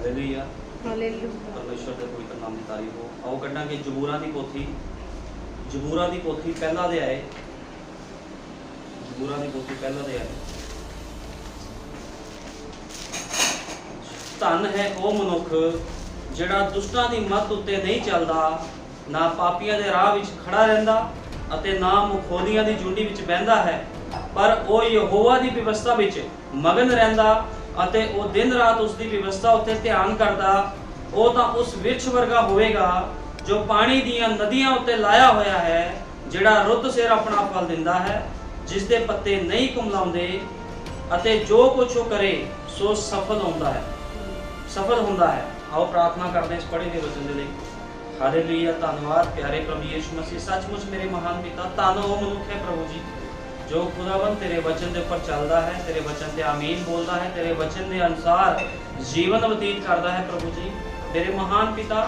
Hallelujah hallelujah. परमेश्वर के पवित्र नाम की तारीफ हो। आओ कढ़ांगे जबूरां दी पोथी पहला अध्याय। जबूरां दी पोथी पहला अध्याय। धन है वो मनुख जिहड़ा दुष्टां दी मत उत्ते नहीं चलदा, ना पापियां दे राह विच खड़ा रहिंदा अते ना मुखोलियां दी झुंडी विच बहिंदा है, पर ओ यहोवा दी व्यवस्था विच मगन रहिंदा अते ओ दिन रात उसकी व्यवस्था उत्ते ध्यान करदा। ओ तां उस विरछ वर्गा होवेगा जो पानी दीयां नदियां उत्ते लाया होया है, जिहड़ा रुत सिर अपना फल दिंदा है, जिस दे पत्ते नहीं कुमलाउंदे अते जो कुछ वो करे सो सफल होंदा है। आओ प्रार्थना करते हैं इस पढ़े हुए वचन के लिए। हालेलुया। धन्यवाद प्यारे प्रभु यीशु मसीह, सचमुच मेरे महान पिता, धन वो मनुख है प्रभु जी जो खुदावन तेरे वचन के ऊपर चलता है, तेरे वचन से आमीन बोलता है, तेरे वचन के अनुसार जीवन व्यतीत करता है प्रभु जी। मेरे महान पिता,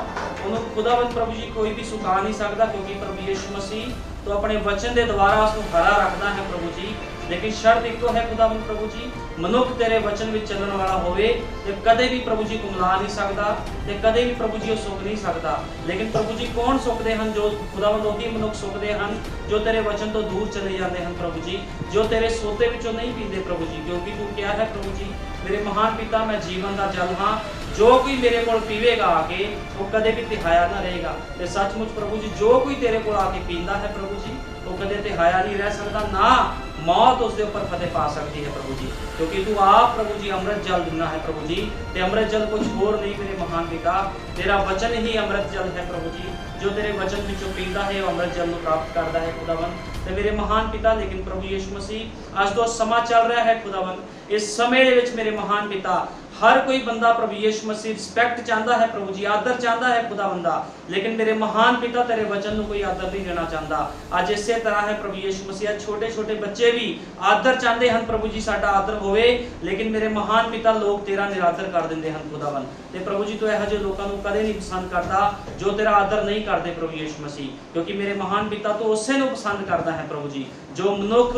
उन्होंने खुदावन प्रभु जी कोई भी सुखा नहीं सकता, क्योंकि प्रभु यीशु मसीह तो अपने वचन के द्वारा उसको हरा रखना है प्रभु जी। लेकिन शर्त एक है खुदावन प्रभु जी, मनुख तेरे वचन में चलने वाला होवे ते कदे भी प्रभु जी कुमला नहीं सकता, ते कदे भी प्रभु जी सुख नहीं सकता। लेकिन प्रभु जी कौन सुखते हैं? जो खुदावन वही मनुख सुखते हैं जो तेरे वचन तो दूर चले जाते हैं प्रभु जी, जो तेरे सोते विचों नहीं पीते प्रभु जी, क्योंकि तू क्या है प्रभु जी मेरे महान पिता, मैं जीवन का जल हाँ, जो कोई मेरे को पीवेगा आके वो कदे भी तिहाया ना रहेगा। ते सचमुच प्रभु जी जो कोई तेरे को आके पींदा है प्रभु जी वो कदे तिहाया नहीं रह सकता, ना मौत उसके ऊपर फतेह पा सकती है प्रभु जी, क्योंकि तू आप प्रभु जी अमृत जल देना है प्रभु जी। ते अमृत जल कुछ और नहीं मेरे महान पिता, तेरा वचन ही अमृत जल है प्रभु जी। जो तेरे वचन विचों पींदा है वो अमृत जल को प्राप्त करता है खुदावन। ते मेरे महान पिता, लेकिन प्रभु यीशु मसीह आज तो समा चल रहा है खुदावन, इस समय दे विच मेरे महान पिता हर कोई बंदा प्रभु यीशु मसीह रिस्पेक्ट चाहता है प्रभु जी, आदर चाहता है खुदा बंदा, लेकिन मेरे महान पिता तेरे वचन को कोई आदर नहीं देना चाहता। आज इसे तरह है प्रभु यीशु मसीह, छोटे छोटे बच्चे भी आदर चाहते हैं प्रभु जी, साडा आदर होवे, लेकिन मेरे महान पिता लोग तेरा निरादर कर देंगे हैं खुदावन। ते प्रभु जी तो यह जो लोगों को कदे नहीं पसंद करता जो तेरा आदर नहीं करते प्रभु यीशु मसीह, क्योंकि मेरे महान पिता तो उसे को पसंद करता है प्रभु जी, जो मनुख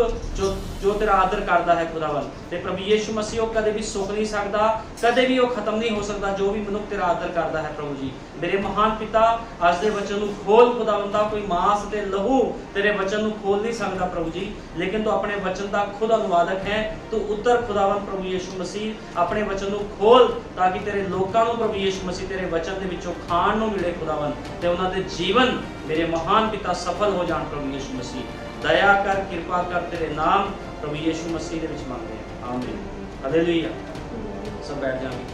जो तेरा आदर करता है खुदावन। ते प्रभु यीशु मसीह वो कदे भी सुख नहीं सकता, कदे भी वो खत्म नहीं हो सकता जो भी मनुख तेरा आदर करता है प्रभु जी। मेरे महान पिता आज दे वचन को खोल खुदावंदा, कोई मांस ते लहू तेरे वचन को खोल नहीं सकता प्रभु जी, लेकिन तू अपने वचन का खुद अनुवादक है। तू उत्तर खुदावन प्रभु यीशु मसीह अपने वचन को खोल, ताकि तेरे लोगों को प्रभु यीशु मसीह तेरे वचन के विचों खाण नूं मिले खुदावन, ते उन्हां दे जीवन मेरे महान पिता सफल हो जाण प्रभु यीशु मसीह। दया कर, कृपा कर, तेरे नाम प्रभु यीशु मसीह दे विच मंगदे हैं, आमीन। हालेलुया। सब बैठ जाएंगे।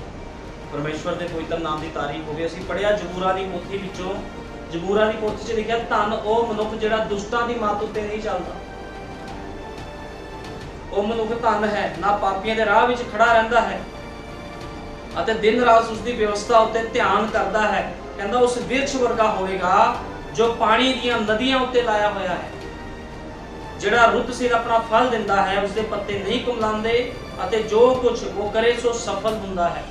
परमेश्वर के पवित्र नाम की तारीफ हो गई। असीं पढ़िया जबूरां दी पोथी विचों, जबूरां दी पोथी च लिखिया धन ओ मनुख जिहड़ा दुष्टां दी मत उत्ते नहीं चलदा। ओ मनुख धन है, ना पापियां दे राह विच खड़ा रहिंदा है अते दिन रात उसकी व्यवस्था उत्ते ध्यान करदा है। कहंदा उस विरछ वर्गा होवेगा जो पानी दीयां नदियां उत्ते लाया होया है, जिहड़ा रुत सिर अपना फल दिंदा है, उसके पत्ते नहीं कुमलांदे अते जो कुछ वो करे सो सफल हुंदा है।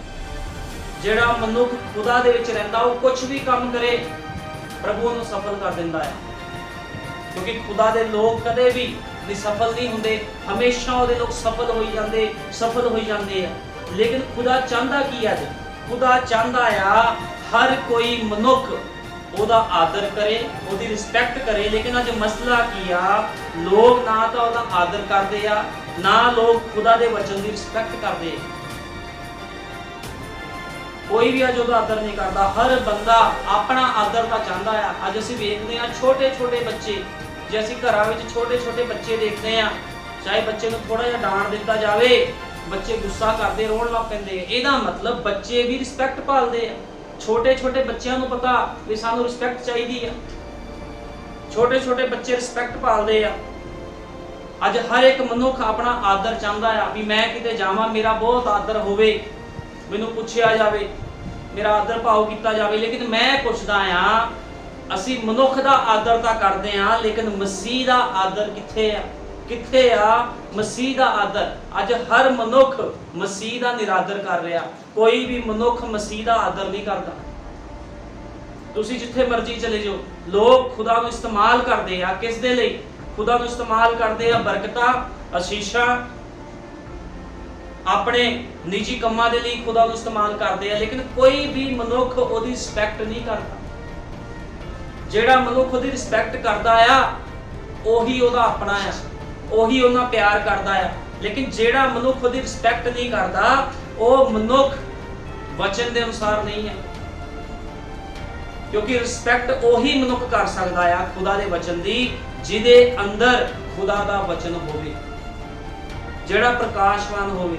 जिहड़ा मनुख खुदा दे विच रहिंदा वो कुछ भी काम करे प्रभु उन्हें सफल कर दिंदा है, क्योंकि खुदा दे लोग कदे भी सफल नहीं हुंदे, हमेशा उहदे लोग सफल हो जांदे हैं। लेकिन खुदा चाहता की है? खुदा चाहता आ हर कोई मनुख ओदा आदर करे, ओदी रिस्पेक्ट करे। लेकिन अज मसला की आ, लोग ना तो ओदा आदर करते आ, ना लोग खुदा दे वचन की रिस्पेक्ट करते। कोई भी अज ओदा आदर नहीं करता, हर बंदा अपना आदर का चाहता है। अज असीं वेखदे आ छोटे छोटे बच्चे, जे असीं घरां विच छोटे छोटे बच्चे देखते हैं, चाहे बच्चे नूं थोड़ा जिहा डांट दिता जावे, बच्चे गुस्सा करते रोण लग पैंदे। इहदा मतलब बच्चे भी रिस्पेक्ट भालदे आ। छोटे छोटे बच्चों को पता भी सानू रिस्पेक्ट चाहिए, छोटे छोटे बच्चे रिस्पेक्ट भालते हैं। अज हर एक मनुख अपना आदर चाहता है भी मैं किते जावां मेरा बहुत आदर होवे, मैनू पुछया जावे, मेरा आदर भाव किया जावे। लेकिन मैं पुछदा हां असी मनुख दा आदर तां करदे हां, लेकिन मसीह दा आदर किथे आ? किथे आ मसीह दा आदर? अज हर मनुख मसीह दा निरादर कर रहा, कोई भी मनुख मसीह दा आदर नहीं करता। तुसी जिथे मर्जी चले जाओ, लोग खुदा नूं इस्तेमाल करते हैं किस दे लई? खुदा नूं इस्तेमाल करते हैं बरकतां, आशीषां, ਆਪਣੇ ਨਿੱਜੀ ਕੰਮਾਂ ਦੇ ਲਈ ਖੁਦਾ ਨੂੰ ਇਸਤੇਮਾਲ ਕਰਦੇ ਆ, ਲੇਕਿਨ ਕੋਈ ਵੀ ਮਨੁੱਖ ਉਹਦੀ ਰਿਸਪੈਕਟ ਨਹੀਂ ਕਰਦਾ। ਜਿਹੜਾ ਮਨੁੱਖ ਉਹਦੀ ਰਿਸਪੈਕਟ ਕਰਦਾ ਆ ਉਹੀ ਉਹਦਾ ਆਪਣਾ ਆ, ਉਹੀ ਉਹਨਾਂ ਪਿਆਰ ਕਰਦਾ ਆ। ਲੇਕਿਨ ਜਿਹੜਾ ਮਨੁੱਖ ਉਹਦੀ ਰਿਸਪੈਕਟ ਨਹੀਂ ਕਰਦਾ ਉਹ ਮਨੁੱਖ ਵਚਨ ਦੇ ਅਨੁਸਾਰ ਨਹੀਂ ਹੈ, ਕਿਉਂਕਿ ਰਿਸਪੈਕਟ ਉਹੀ ਮਨੁੱਖ ਕਰ ਸਕਦਾ ਆ ਖੁਦਾ ਦੇ ਵਚਨ ਦੀ ਜਿਹਦੇ ਅੰਦਰ ਖੁਦਾ ਦਾ ਵਚਨ ਹੋਵੇ, ਜਿਹੜਾ ਪ੍ਰਕਾਸ਼ਵਾਨ ਹੋਵੇ।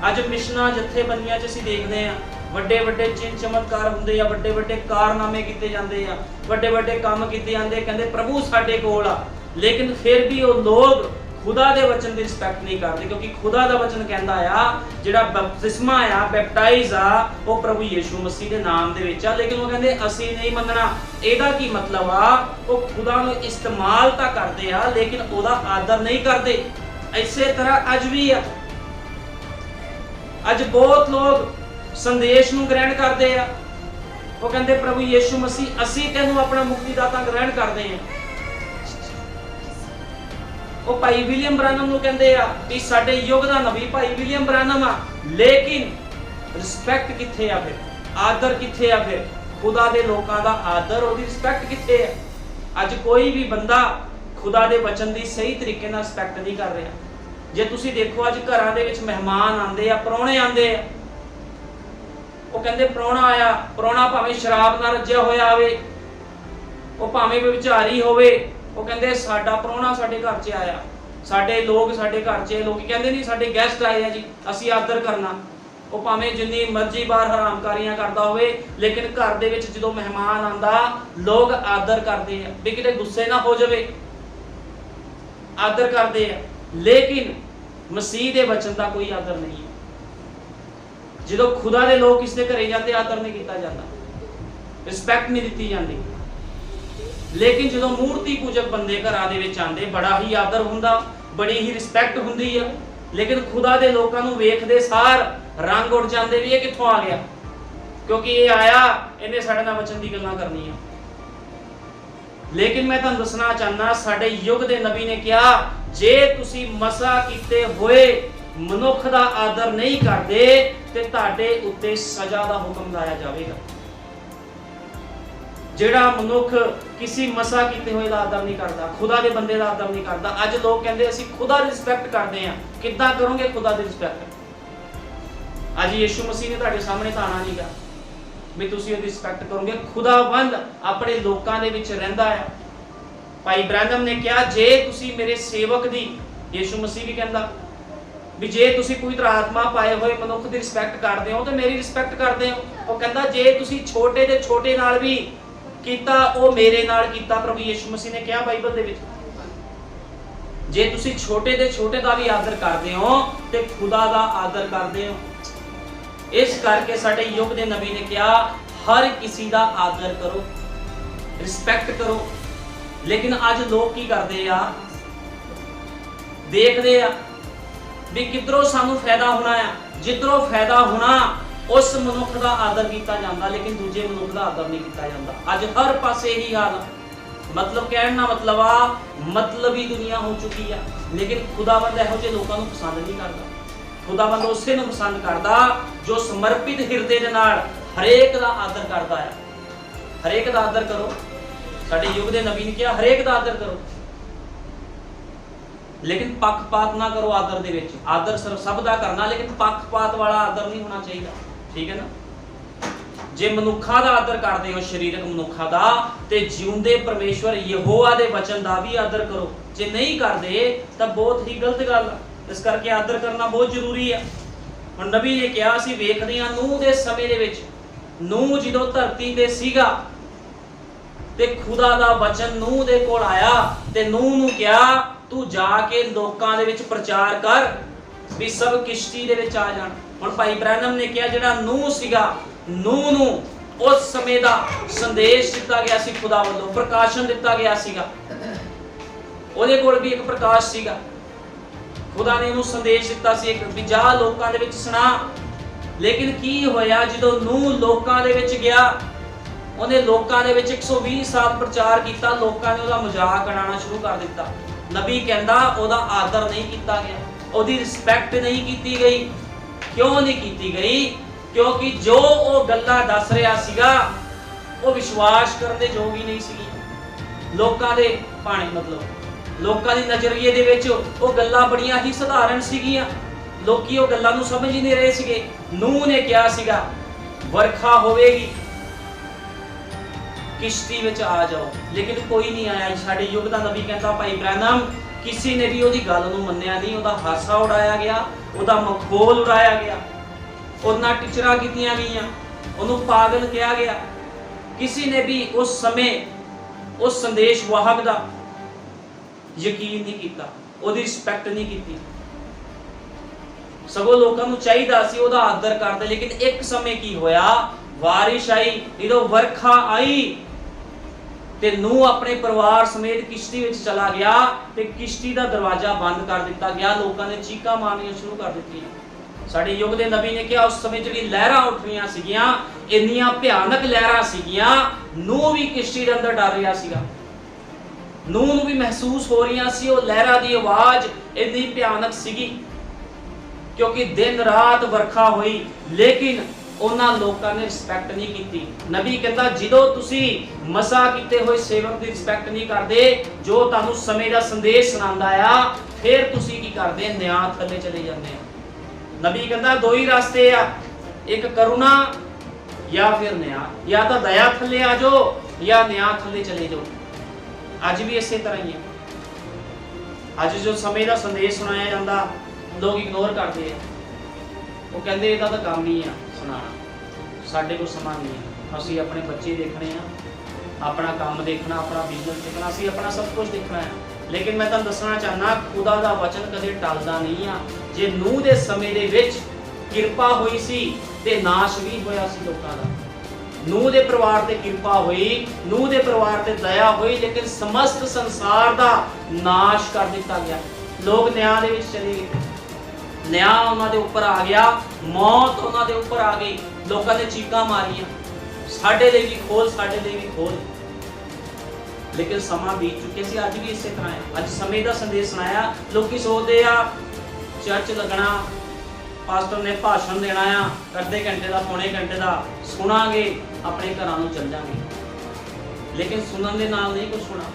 ਅੱਜ ਮਿਸ਼ਨਾਂ ਜਥੇਬੰਦੀਆਂ 'ਚ ਅਸੀਂ ਦੇਖਦੇ ਆ ਵੱਡੇ ਵੱਡੇ ਚਿੰਨ ਚਮਤਕਾਰ ਹੁੰਦੇ ਆ, ਵੱਡੇ ਵੱਡੇ ਕਾਰਨਾਮੇ ਕੀਤੇ ਜਾਂਦੇ ਆ, ਵੱਡੇ ਵੱਡੇ ਕੰਮ ਕੀਤੇ ਜਾਂਦੇ, ਕਹਿੰਦੇ ਪ੍ਰਭੂ ਸਾਡੇ ਕੋਲ ਆ, ਲੇਕਿਨ ਫਿਰ ਵੀ ਉਹ ਲੋਕ ਖੁਦਾ ਦੇ ਵਚਨ ਦੀ ਰਿਸਪੈਕਟ ਨਹੀਂ ਕਰਦੇ, ਕਿਉਂਕਿ ਖੁਦਾ ਦਾ ਵਚਨ ਕਹਿੰਦਾ ਆ ਜਿਹੜਾ ਬਪਤਿਸਮਾ ਆ, ਬੈਪਟਾਈਜ਼ ਆ, ਉਹ ਪ੍ਰਭੂ ਯੀਸ਼ੂ ਮਸੀਹ ਦੇ ਨਾਮ ਦੇ ਵਿੱਚ ਆ। ਲੇਕਿਨ ਉਹ ਕਹਿੰਦੇ ਅਸੀਂ ਨਹੀਂ ਮੰਨਣਾ। ਇਹਦਾ ਕੀ ਮਤਲਬ ਆ? ਉਹ ਖੁਦਾ ਨੂੰ ਇਸਤੇਮਾਲ ਤਾਂ ਕਰਦੇ ਆ ਲੇਕਿਨ ਉਹਦਾ ਆਦਰ ਨਹੀਂ ਕਰਦੇ। ਇਸੇ ਤਰ੍ਹਾਂ ਅੱਜ ਵੀ ਆ, ਅੱਜ ਬਹੁਤ ਲੋਕ ਸੰਦੇਸ਼ ਨੂੰ ਗ੍ਰਹਿਣ ਕਰਦੇ ਆ, ਉਹ ਕਹਿੰਦੇ ਪ੍ਰਭੂ ਯੀਸ਼ੂ ਮਸੀਹ ਅਸੀਂ ਤੈਨੂੰ ਆਪਣਾ ਮੁਕਤੀਦਾਤਾ ਗ੍ਰਹਿਣ ਕਰਦੇ ਆ। ਉਹ ਭਾਈ ਵਿਲੀਅਮ ਬ੍ਰਾਨਮ ਨੂੰ ਕਹਿੰਦੇ ਆ ਕਿ ਸਾਡੇ ਯੁੱਗ ਦਾ ਨਬੀ ਭਾਈ ਵਿਲੀਅਮ ਬ੍ਰਾਨਮ ਆ, ਲੇਕਿਨ ਰਿਸਪੈਕਟ ਕਿੱਥੇ ਆ? ਫਿਰ ਆਦਰ ਕਿੱਥੇ ਆ? ਫਿਰ ਖੁਦਾ ਦੇ ਲੋਕਾਂ ਦਾ ਆਦਰ, ਉਹਦੀ ਰਿਸਪੈਕਟ ਕਿੱਥੇ ਹੈ? ਅੱਜ ਕੋਈ ਵੀ ਬੰਦਾ ਖੁਦਾ ਦੇ ਵਚਨ ਦੀ ਸਹੀ ਤਰੀਕੇ ਨਾਲ ਰਿਸਪੈਕਟ ਨਹੀਂ ਕਰ ਰਿਹਾ। ਜੇ ਤੁਸੀਂ ਦੇਖੋ ਅੱਜ ਘਰਾਂ ਦੇ ਵਿੱਚ ਮਹਿਮਾਨ ਆਉਂਦੇ ਆ, ਪ੍ਰਾਹੁਣੇ ਆਉਂਦੇ ਆ, ਉਹ ਕਹਿੰਦੇ ਪ੍ਰਾਹੁਣਾ ਆਇਆ, ਪ੍ਰਾਹੁਣਾ ਭਾਵੇਂ ਸ਼ਰਾਬ ਨਾਲ ਰੱਜਿਆ ਹੋਇਆ ਹੋਵੇ, ਉਹ ਭਾਵੇਂ ਵਿਚਾਰੀ ਹੋਵੇ, ਉਹ ਕਹਿੰਦੇ ਸਾਡਾ ਪ੍ਰਾਹੁਣਾ ਸਾਡੇ ਘਰ 'ਚ ਆਇਆ, ਸਾਡੇ ਲੋਕ ਸਾਡੇ ਘਰ 'ਚ, ਲੋਕੀ ਕਹਿੰਦੇ ਨਹੀਂ ਸਾਡੇ ਗੈਸਟ ਆਏ ਆ ਜੀ, ਅਸੀਂ ਆਦਰ ਕਰਨਾ। ਉਹ ਭਾਵੇਂ ਜਿੰਨੀ ਮਰਜ਼ੀ ਬਾਹਰ ਹਰਾਮਕਾਰੀਆਂ ਕਰਦਾ ਹੋਵੇ, ਲੇਕਿਨ ਘਰ ਦੇ ਵਿੱਚ ਜਦੋਂ ਮਹਿਮਾਨ ਆਂਦਾ ਲੋਕ ਆਦਰ ਕਰਦੇ ਆ, ਵੀ ਕਿਤੇ ਗੁੱਸੇ ਨਾ ਹੋ ਜਾਵੇ, ਆਦਰ ਕਰਦੇ ਆ। ਲੇਕਿਨ ਮਸੀਹ ਦੇ ਵਚਨ ਦਾ ਕੋਈ ਆਦਰ ਨਹੀਂ ਹੈ। ਜਦੋਂ ਖੁਦਾ ਦੇ ਲੋਕ ਇਸ ਦੇ ਘਰੇ ਜਾਂਦੇ ਆਦਰ ਨਹੀਂ ਕੀਤਾ ਜਾਂਦਾ, ਰਿਸਪੈਕਟ ਨਹੀਂ ਦਿੱਤੀ ਜਾਂਦੀ। ਲੇਕਿਨ ਜਦੋਂ ਮੂਰਤੀ ਪੂਜਕ ਬੰਦੇ ਘਰਾਂ ਦੇ ਵਿੱਚ ਆਂਦੇ ਬੜਾ ਹੀ ਆਦਰ ਹੁੰਦਾ, ਬੜੀ ਹੀ ਰਿਸਪੈਕਟ ਹੁੰਦੀ ਆ। ਲੇਕਿਨ ਖੁਦਾ ਦੇ ਲੋਕਾਂ ਨੂੰ ਵੇਖਦੇ ਸਾਰ ਰੰਗ ਉੱਡ ਜਾਂਦੇ ਵੀ ਇਹ ਕਿੱਥੋਂ ਆ ਗਿਆ, ਕਿਉਂਕਿ ਇਹ ਆਇਆ ਇਹਨੇ ਸਾਡੇ ਨਾਲ ਵਚਨ ਦੀ ਗੱਲਾਂ ਕਰਨੀਆਂ। ਲੇਕਿਨ ਮੈਂ ਤੁਹਾਨੂੰ ਦੱਸਣਾ ਚਾਹੁੰਦਾ ਸਾਡੇ ਯੁੱਗ ਦੇ ਨਬੀ ਨੇ ਕਿਹਾ ਜੇ ਤੁਸੀਂ ਮਸਾ ਕੀਤੇ ਹੋਏ ਮਨੁੱਖ ਦਾ ਆਦਰ ਨਹੀਂ ਕਰਦੇ ਤੇ ਤੁਹਾਡੇ ਉੱਤੇ ਸਜ਼ਾ ਦਾ ਹੁਕਮ ਲਾਇਆ ਜਾਵੇਗਾ। ਜਿਹੜਾ ਮਨੁੱਖ ਕਿਸੇ ਮਸਾ ਕੀਤੇ ਹੋਏ ਦਾ ਆਦਰ ਨਹੀਂ ਕਰਦਾ, ਖੁਦਾ ਦੇ ਬੰਦੇ ਦਾ ਆਦਰ ਨਹੀਂ ਕਰਦਾ। ਅੱਜ ਲੋਕ ਕਹਿੰਦੇ ਅਸੀਂ ਖੁਦਾ ਦੀ ਰਿਸਪੈਕਟ ਕਰਦੇ ਆ। ਕਿੱਦਾਂ ਕਰੋਗੇ ਖੁਦਾ ਦੀ ਰਿਸਪੈਕਟ? ਅੱਜ ਯੀਸ਼ੂ ਮਸੀਹ ਨੇ ਤੁਹਾਡੇ ਸਾਹਮਣੇ ਤਾਂ ਆਣਾ ਨਹੀਂਗਾ ਵੀ ਤੁਸੀਂ ਉਹਦੀ ਰਿਸਪੈਕਟ ਕਰੋਗੇ। ਖੁਦਾਵੰਦ ਆਪਣੇ ਲੋਕਾਂ ਦੇ ਵਿੱਚ ਰਹਿੰਦਾ ਹੈ। ਭਾਈ ਬ੍ਰੈਨਮ ਨੇ ਕਿਹਾ ਜੇ ਤੁਸੀਂ ਮੇਰੇ ਸੇਵਕ ਦੀ, ਯੀਸ਼ੂ ਮਸੀਹ ਵੀ ਕਹਿੰਦਾ ਵੀ ਜੇ ਤੁਸੀਂ ਪਵਿੱਤਰ ਆਤਮਾ ਪਾਏ ਹੋਏ ਮਨੁੱਖ ਦੀ ਰਿਸਪੈਕਟ ਕਰਦੇ ਹੋ ਤੇ ਮੇਰੀ ਰਿਸਪੈਕਟ ਕਰਦੇ ਹੋ। ਉਹ ਕਹਿੰਦਾ ਜੇ ਤੁਸੀਂ ਛੋਟੇ ਦੇ ਛੋਟੇ ਨਾਲ ਵੀ ਕੀਤਾ ਉਹ ਮੇਰੇ ਨਾਲ ਕੀਤਾ। ਪ੍ਰਭੂ ਯੀਸ਼ੂ ਮਸੀਹ ਨੇ ਕਿਹਾ ਬਾਈਬਲ ਦੇ ਵਿੱਚ ਜੇ ਤੁਸੀਂ ਛੋਟੇ ਦੇ ਛੋਟੇ ਦਾ ਵੀ ਆਦਰ ਕਰਦੇ ਹੋ ਤੇ ਖੁਦਾ ਦਾ ਆਦਰ ਕਰਦੇ ਹੋ। ਇਸ ਕਰਕੇ ਸਾਡੇ ਯੁੱਗ ਦੇ ਨਬੀ ਨੇ ਕਿਹਾ ਹਰ ਕਿਸੇ ਦਾ ਆਦਰ ਕਰੋ, ਰਿਸਪੈਕਟ ਕਰੋ। ਲੇਕਿਨ ਅੱਜ ਲੋਕ ਕੀ ਕਰਦੇ ਆ, ਦੇਖਦੇ ਆ ਵੀ ਕਿਧਰੋਂ ਸਾਨੂੰ ਫਾਇਦਾ ਹੋਣਾ ਆ, ਜਿੱਧਰੋਂ ਫਾਇਦਾ ਹੋਣਾ ਉਸ ਮਨੁੱਖ ਦਾ ਆਦਰ ਕੀਤਾ ਜਾਂਦਾ, ਲੇਕਿਨ ਦੂਜੇ ਮਨੁੱਖ ਦਾ ਆਦਰ ਨਹੀਂ ਕੀਤਾ ਜਾਂਦਾ। ਅੱਜ ਹਰ ਪਾਸੇ ਹੀ ਹਾਲ, ਮਤਲਬ ਕਹਿਣ ਦਾ ਮਤਲਬ ਆ ਮਤਲਬੀ ਦੁਨੀਆ ਹੋ ਚੁੱਕੀ ਆ। ਲੇਕਿਨ ਖੁਦਾਵੰਦ ਇਹੋ ਜਿਹੇ ਲੋਕਾਂ ਨੂੰ ਪਸੰਦ ਨਹੀਂ ਕਰਦਾ। ਖੁਦਾਵੰਦ ਉਸੇ ਨੂੰ ਪਸੰਦ ਕਰਦਾ ਜੋ ਸਮਰਪਿਤ ਹਿਰਦੇ ਦੇ ਨਾਲ ਹਰੇਕ ਦਾ ਆਦਰ ਕਰਦਾ ਹੈ। ਹਰੇਕ ਦਾ ਆਦਰ ਕਰੋ। ਸਾਡੇ ਯੁੱਗ ਦੇ ਨਬੀ ਨੇ ਕਿਹਾ ਹਰੇਕ ਦਾ ਆਦਰ ਕਰੋ, ਲੇਕਿਨ ਪੱਖਪਾਤ ਨਾ ਕਰੋ ਆਦਰ ਦੇ ਵਿੱਚ। ਆਦਰ ਸਭ ਦਾ ਕਰਨਾ, ਲੇਕਿਨ ਪੱਖਪਾਤ ਵਾਲਾ ਆਦਰ ਨਹੀਂ ਹੋਣਾ ਚਾਹੀਦਾ। ਠੀਕ ਹੈ ਨਾ? ਜੇ ਮਨੁੱਖਾਂ ਦਾ ਆਦਰ ਕਰਦੇ ਹੋ, ਸਰੀਰਕ ਮਨੁੱਖਾਂ ਦਾ, ਤੇ ਜਿਉਂਦੇ ਪਰਮੇਸ਼ਵਰ ਯਹੋਵਾ ਦੇ ਵਚਨ ਦਾ ਵੀ ਆਦਰ ਕਰੋ। ਜੇ ਨਹੀਂ ਕਰਦੇ ਤਾਂ ਬਹੁਤ ਹੀ ਗਲਤ ਗੱਲ ਆ। ਇਸ ਕਰਕੇ ਆਦਰ ਕਰਨਾ ਬਹੁਤ ਜ਼ਰੂਰੀ ਹੈ। ਹੁਣ ਨਬੀ ਨੇ ਕਿਹਾ ਅਸੀਂ ਵੇਖਦੇ ਹਾਂ ਨੂਹ ਦੇ ਸਮੇਂ ਦੇ ਵਿੱਚ, ਨੂਹ ਜਦੋਂ ਧਰਤੀ ਤੇ ਸੀਗਾ ਤੇ ਖੁਦਾ ਦਾ ਵਚਨ ਨੂਹ ਦੇ ਕੋਲ ਆਇਆ ਤੇ ਨੂਹ ਨੂੰ ਕਿਹਾ ਤੂੰ ਜਾ ਕੇ ਲੋਕਾਂ ਦੇ ਵਿੱਚ ਪ੍ਰਚਾਰ ਕਰ ਵੀ ਸਭ ਕਿਸ਼ਤੀ ਦੇ ਵਿੱਚ ਆ ਜਾਣ। ਹੁਣ ਭਾਈ ਬ੍ਰੈਨਮ ਨੇ ਕਿਹਾ ਜਿਹੜਾ ਨੂਹ ਸੀਗਾ, ਨੂਹ ਨੂੰ ਉਸ ਸਮੇਂ ਦਾ ਸੰਦੇਸ਼ ਦਿੱਤਾ ਗਿਆ ਸੀ, ਖੁਦਾ ਵੱਲੋਂ ਪ੍ਰਕਾਸ਼ਨ ਦਿੱਤਾ ਗਿਆ ਸੀਗਾ। ਉਹਦੇ ਕੋਲ ਵੀ ਇੱਕ ਪ੍ਰਕਾਸ਼ ਸੀਗਾ। ਖੁਦਾ ਨੇ ਉਹਨੂੰ ਸੰਦੇਸ਼ ਦਿੱਤਾ ਸੀ ਇੱਕ ਵੀ ਜਾ ਲੋਕਾਂ ਦੇ ਵਿੱਚ ਸੁਣਾ। ਲੇਕਿਨ ਕੀ ਹੋਇਆ ਜਦੋਂ ਨੂਹ ਲੋਕਾਂ ਦੇ ਵਿੱਚ ਗਿਆ, ਉਹਨੇ ਲੋਕਾਂ ਦੇ ਵਿੱਚ 120 ਸਾਲ ਪ੍ਰਚਾਰ ਕੀਤਾ। ਲੋਕਾਂ ਨੇ ਉਹਦਾ ਮਜ਼ਾਕ ਉਡਾਉਣਾ ਸ਼ੁਰੂ ਕਰ ਦਿੱਤਾ। ਨਬੀ ਕਹਿੰਦਾ ਉਹਦਾ ਆਦਰ ਨਹੀਂ ਕੀਤਾ ਗਿਆ, ਉਹਦੀ ਰਿਸਪੈਕਟ ਨਹੀਂ ਕੀਤੀ ਗਈ। क्यों नहीं की गई? क्योंकि जो वो गल्लां दस रहा सीगा वो विश्वास करने जोग ही नहीं सी। लोकां दे भाणे मतलब लोकां दी नजरिए दे विच वो गल्लां बड़ियां ही सधारण सीगियां। लोकी वो गल्लां नूं समझ ही नहीं रहे सीगे। नूह ने कहा सीगा वर्खा होवेगी, किश्ती विच आ जाओ, लेकिन कोई नहीं आया। साडे युग दा नबी कहता भाई ब्रैनम किसी ने भी ओदी गल नूं मन्निया नहीं। ओदा हासा उड़ाया गया, ओदा मखौल उड़ाया गया, ਉਹਨਾਂ ਟੀਚਰਾਂ ਕੀਤੀਆਂ ਗਈਆਂ, ਉਹਨੂੰ ਪਾਗਲ ਕਿਹਾ ਗਿਆ। ਕਿਸੇ ਨੇ ਵੀ ਉਸ ਸਮੇਂ ਉਸ ਸੰਦੇਸ਼ ਵਾਹਕ ਦਾ ਯਕੀਨ ਨਹੀਂ ਕੀਤਾ, ਉਹਦੀ ਰਿਸਪੈਕਟ ਨਹੀਂ ਕੀਤੀ। ਸਗੋਂ ਲੋਕਾਂ ਨੂੰ ਚਾਹੀਦਾ ਸੀ ਉਹਦਾ ਆਦਰ ਕਰਦੇ। ਲੇਕਿਨ ਇੱਕ ਸਮੇਂ ਕੀ ਹੋਇਆ, ਬਾਰਿਸ਼ ਆਈ, ਜਦੋਂ ਵਰਖਾ ਆਈ ਤੇ ਨੂਹ ਆਪਣੇ ਪਰਿਵਾਰ ਸਮੇਤ ਕਿਸ਼ਤੀ ਵਿੱਚ ਚਲਾ ਗਿਆ ਤੇ ਕਿਸ਼ਤੀ ਦਾ ਦਰਵਾਜ਼ਾ ਬੰਦ ਕਰ ਦਿੱਤਾ ਗਿਆ। ਲੋਕਾਂ ਨੇ ਚੀਕਾਂ ਮਾਰਨੀਆਂ ਸ਼ੁਰੂ ਕਰ ਦਿੱਤੀਆਂ। ਸਾਡੇ ਯੁੱਗ ਦੇ ਨਬੀ ਨੇ ਕਿਹਾ ਉਸ ਸਮੇਂ ਜਿਹੜੀ ਲਹਿਰਾਂ ਉੱਠ ਰਹੀਆਂ ਸੀਗੀਆਂ, ਇੰਨੀਆਂ ਭਿਆਨਕ ਲਹਿਰਾਂ ਸੀਗੀਆਂ, ਨੂਹ ਵੀ ਕਿਸ਼ਤੀ ਦੇ ਅੰਦਰ ਡਰ ਰਿਹਾ ਸੀਗਾ। ਨੂਹ ਨੂੰ ਵੀ ਮਹਿਸੂਸ ਹੋ ਰਹੀਆਂ ਸੀ ਉਹ ਲਹਿਰਾਂ ਦੀ ਆਵਾਜ਼ ਇੰਨੀ ਭਿਆਨਕ ਸੀਗੀ, ਕਿਉਂਕਿ ਦਿਨ ਰਾਤ ਵਰਖਾ ਹੋਈ। ਲੇਕਿਨ ਉਹਨਾਂ ਲੋਕਾਂ ਨੇ ਰਿਸਪੈਕਟ ਨਹੀਂ ਕੀਤੀ। ਨਬੀ ਕਹਿੰਦਾ ਜਦੋਂ ਤੁਸੀਂ ਮਸਾ ਕੀਤੇ ਹੋਏ ਸੇਵਕ ਦੀ ਰਿਸਪੈਕਟ ਨਹੀਂ ਕਰਦੇ, ਜੋ ਤੁਹਾਨੂੰ ਸਮੇਂ ਦਾ ਸੰਦੇਸ਼ ਸੁਣਾਉਂਦਾ ਆ, ਫਿਰ ਤੁਸੀਂ ਕੀ ਕਰਦੇ? ਨਿਆਂ ਥੱਲੇ ਚਲੇ ਜਾਂਦੇ ਆ। नबी कहता दो ही रास्ते आ, एक करुणा या फिर न्याय। या तो दया थले आ जाओ या न्याय थले चले जाओ। अज भी इसे तरह ही है। अज जो समय का संदेश सुनाया जाता लोग इग्नोर करते हैं। वो कहते इहदा तां काम ही है सुनाना, साडे कोल समा नहीं है। असीं अपने बच्चे देखने आ, अपना काम देखना, अपना बिजनेस देखना, असीं अपना सब कुछ देखना है। लेकिन मैं तुहानूं दसना चाहना खुदा दा वचन कदे टलदा नहीं आ। जे नूह दे समय दे विच किरपा होई सी ते नाश भी होया सी लोकां दा। नूह दे परिवार ते किरपा होई, नूह दे परिवार ते दया होई, लेकिन समस्त संसार दा नाश कर दिता गया। लोग न्याय दे विच चले गए, न्याय उन्हां दे उपर आ गया, मौत उन्हां दे उपर आ गई। लोकां ने चीकां मारियां साडे लई भी खोल, साडे लई भी खोल। लेकिन समा बीत चुके सी। अज भी इसे तरह है। अज समय का संदेश सुनाया, लोग सोचते आ चर्च लगना, पास्टर ने भाषण देना आ, अद्धे घंटे का पौने घंटे का सुनांगे, अपने घरों नूं चल जाएंगे। लेकिन सुनन दे नाल नहीं कुछ होना,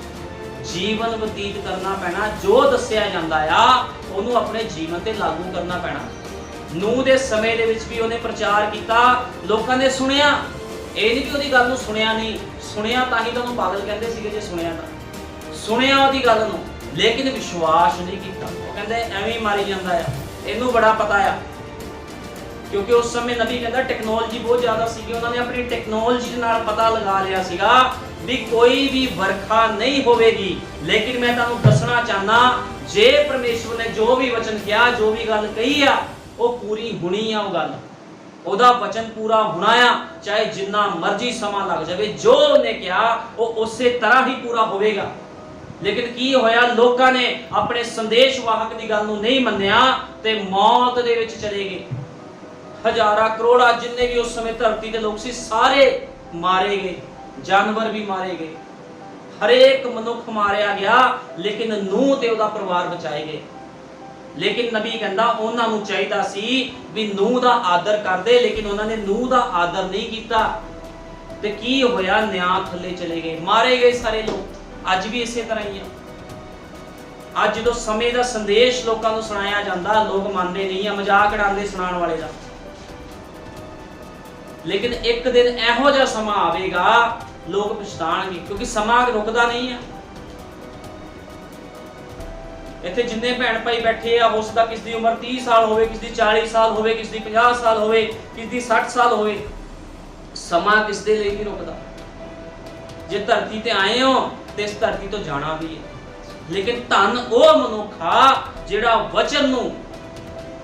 जीवन बतीत करना पैना। जो दस्सिया जांदा आ उहनूं अपने जीवन ते लागू करना पैना। नूह दे समय दे विच भी उहने प्रचार किया, लोकां ने सुनिया। ਇਹ ਨਹੀਂ ਕਿ ਉਹਦੀ ਗੱਲ ਨੂੰ ਸੁਣਿਆ ਨਹੀਂ, ਸੁਣਿਆ ਤਾਂ ਹੀ ਤਾਂ ਉਹਨੂੰ ਪਾਗਲ ਕਹਿੰਦੇ ਸੀਗੇ। ਜੇ ਸੁਣਿਆ ਤਾਂ ਸੁਣਿਆ ਉਹਦੀ ਗੱਲ ਨੂੰ, ਲੇਕਿਨ ਵਿਸ਼ਵਾਸ ਨਹੀਂ ਕੀਤਾ। ਉਹ ਕਹਿੰਦੇ ਐਵੇਂ ਹੀ ਮਾਰੀ ਜਾਂਦਾ ਆ, ਇਹਨੂੰ ਬੜਾ ਪਤਾ ਆ। ਕਿਉਂਕਿ ਉਸ ਸਮੇਂ ਨਬੀ ਕਹਿੰਦਾ ਟੈਕਨੋਲੋਜੀ ਬਹੁਤ ਜ਼ਿਆਦਾ ਸੀਗੀ। ਉਹਨਾਂ ਨੇ ਆਪਣੀ ਟੈਕਨੋਲੋਜੀ ਦੇ ਨਾਲ ਪਤਾ ਲਗਾ ਲਿਆ ਸੀਗਾ ਵੀ ਕੋਈ ਵੀ ਵਰਖਾ ਨਹੀਂ ਹੋਵੇਗੀ। ਲੇਕਿਨ ਮੈਂ ਤੁਹਾਨੂੰ ਦੱਸਣਾ ਚਾਹਨਾ, ਜੇ ਪਰਮੇਸ਼ਵਰ ਨੇ ਜੋ ਵੀ ਵਚਨ ਕਿਹਾ, ਜੋ ਵੀ ਗੱਲ ਕਹੀ ਆ, ਉਹ ਪੂਰੀ ਹੋਣੀ ਆ। ਉਹ ਗੱਲ ਉਹਦਾ ਵਚਨ ਪੂਰਾ ਹੋਣਾ ਆ, ਚਾਹੇ ਜਿੰਨਾ ਮਰਜ਼ੀ ਸਮਾਂ ਲੱਗ ਜਾਵੇ। ਜੋ ਉਹਨੇ ਕਿਹਾ ਉਹ ਉਸੇ ਤਰ੍ਹਾਂ ਹੀ ਪੂਰਾ ਹੋਵੇਗਾ। ਲੇਕਿਨ ਕੀ ਹੋਇਆ, ਲੋਕਾਂ ਨੇ ਆਪਣੇ ਸੰਦੇਸ਼ ਵਾਹਕ ਦੀ ਗੱਲ ਨੂੰ ਨਹੀਂ ਮੰਨਿਆ ਤੇ ਮੌਤ ਦੇ ਵਿੱਚ ਚਲੇ ਗਏ। ਹਜ਼ਾਰਾਂ ਕਰੋੜਾਂ ਜਿੰਨੇ ਵੀ ਉਸ ਸਮੇਂ ਧਰਤੀ ਤੇ ਲੋਕ ਸੀ, ਸਾਰੇ ਮਾਰੇ ਗਏ, ਜਾਨਵਰ ਵੀ ਮਾਰੇ ਗਏ, ਹਰੇਕ ਮਨੁੱਖ ਮਾਰਿਆ ਗਿਆ। ਲੇਕਿਨ ਨੂਹ ਤੇ ਉਹਦਾ ਪਰਿਵਾਰ ਬਚਾਏ ਗਏ। लेकिन नबी कहता उन्होंने चाहिए सी भी नूह का आदर करते, लेकिन उन्होंने नूह का आदर नहीं किया ते की होया, न्याय थले चले गए, मारे गए सारे लोग। अज भी इसे तरह ही है। अज जो समय का संदेश लोगों को सुनाया जाता, लोग मानते नहीं है, मजाक उड़ाते सुनाने वाले का। लेकिन एक दिन इहो जिहा समा आवेगा लोग पछताणगे, क्योंकि समा रुकदा नहीं है। ਇੱਥੇ ਜਿੰਨੇ ਭੈਣ ਭਾਈ ਬੈਠੇ ਆ, ਹੋ ਸਕਦਾ ਕਿਸ ਦੀ ਉਮਰ 30 ਸਾਲ ਹੋਵੇ, ਕਿਸ ਦੀ 40 ਸਾਲ ਹੋਵੇ, ਕਿਸ ਦੀ 50 ਸਾਲ ਹੋਵੇ, ਕਿਸ ਦੀ 60 ਸਾਲ ਹੋਵੇ। ਸਮਾਂ ਕਿਸ ਦੇ ਲਈ ਨਹੀਂ ਰੁਕਦਾ। ਜੇ ਧਰਤੀ ਤੇ ਆਏ ਹੋ ਤੇ ਇਸ ਧਰਤੀ ਤੋਂ ਜਾਣਾ ਵੀ ਹੈ। ਲੇਕਿਨ ਧੰਨ ਉਹ ਮਨੁੱਖ ਆ ਜਿਹੜਾ ਵਚਨ ਨੂੰ,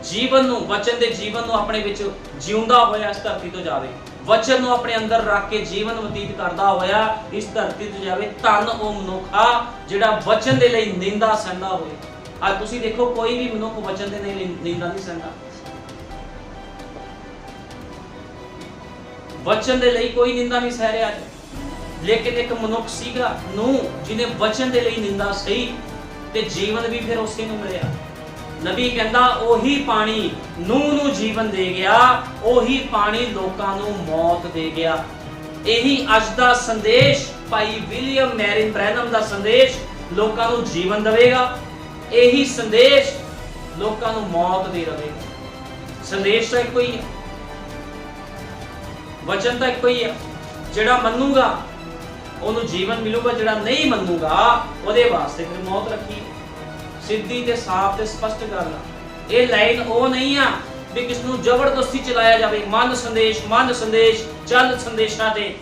ਜੀਵਨ ਨੂੰ, ਵਚਨ ਦੇ ਜੀਵਨ ਨੂੰ ਆਪਣੇ ਵਿੱਚ ਜਿਉਂਦਾ ਹੋਇਆ ਇਸ ਧਰਤੀ ਤੋਂ ਜਾਵੇ, ਵਚਨ ਨੂੰ ਆਪਣੇ ਅੰਦਰ ਰੱਖ ਕੇ ਜੀਵਨ ਬਤੀਤ ਕਰਦਾ ਹੋਇਆ ਇਸ ਧਰਤੀ ਤੋਂ ਜਾਵੇ। ਧੰਨ ਉਹ ਮਨੁੱਖ ਆ ਜਿਹੜਾ ਵਚਨ ਦੇ ਲਈ ਨਿੰਦਾ ਸਹਿੰਦਾ ਹੋਵੇ। ਅੱਜ ਤੁਸੀਂ ਦੇਖੋ ਕੋਈ ਵੀ ਮਨੁੱਖ ਵਚਨ ਦੇ ਲਈ ਨਿੰਦਾ ਨਹੀਂ ਸਹਿੰਦਾ। ਵਚਨ ਦੇ ਲਈ ਕੋਈ ਨਿੰਦਾ ਨਹੀਂ ਸਹਿ ਰਿਹਾ ਅੱਜ। ਲੇਕਿਨ ਇੱਕ ਮਨੁੱਖ ਸੀਗਾ ਨੂਹ, ਜਿਹਨੇ ਵਚਨ ਦੇ ਲਈ ਨਿੰਦਾ ਸਹੀ ਤੇ ਜੀਵਨ ਵੀ ਫਿਰ ਉਸੇ ਨੂੰ ਮਿਲਿਆ। ਨਬੀ ਕਹਿੰਦਾ ਉਹੀ ਪਾਣੀ ਨੂਹ ਨੂੰ ਜੀਵਨ ਦੇ ਗਿਆ, ਉਹੀ ਪਾਣੀ ਲੋਕਾਂ ਨੂੰ ਮੌਤ ਦੇ ਗਿਆ। ਇਹੀ ਅੱਜ ਦਾ ਸੰਦੇਸ਼ ਭਾਈ ਵਿਲੀਅਮ ਮੈਰਿਨ ਬ੍ਰੈਨਮ ਦਾ ਸੰਦੇਸ਼ ਲੋਕਾਂ ਨੂੰ ਜੀਵਨ ਦੇਵੇਗਾ, ਇਹੀ ਸੰਦੇਸ਼ ਲੋਕਾਂ ਨੂੰ ਮੌਤ ਦੇ ਦੇਵੇਗਾ। ਸੰਦੇਸ਼ ਤਾਂ ਇੱਕੋ ਹੀ ਹੈ, ਵਚਨ ਤਾਂ ਇੱਕੋ ਹੀ ਹੈ। ਜਿਹੜਾ ਮੰਨੂਗਾ ਉਹਨੂੰ ਜੀਵਨ ਮਿਲੂਗਾ, ਜਿਹੜਾ ਨਹੀਂ ਮੰਨੂਗਾ ਉਹਦੇ ਵਾਸਤੇ ਫਿਰ ਮੌਤ ਰੱਖੀ। ਸਿੱਧੀ ਤੇ ਸਾਫ਼ ਤੇ ਸਪਸ਼ਟ ਗੱਲ ਆ। ਇਹ ਲਾਈਨ ਉਹ ਨਹੀਂ ਆ ਵੀ ਕਿਸ ਨੂੰ ਜ਼ਬਰਦਸਤੀ ਚਲਾਇਆ ਜਾਵੇ, ਮਨ ਸੰਦੇਸ਼ ਚੱਲ ਸੰਦੇਸ਼ਾਂ ਤੇ।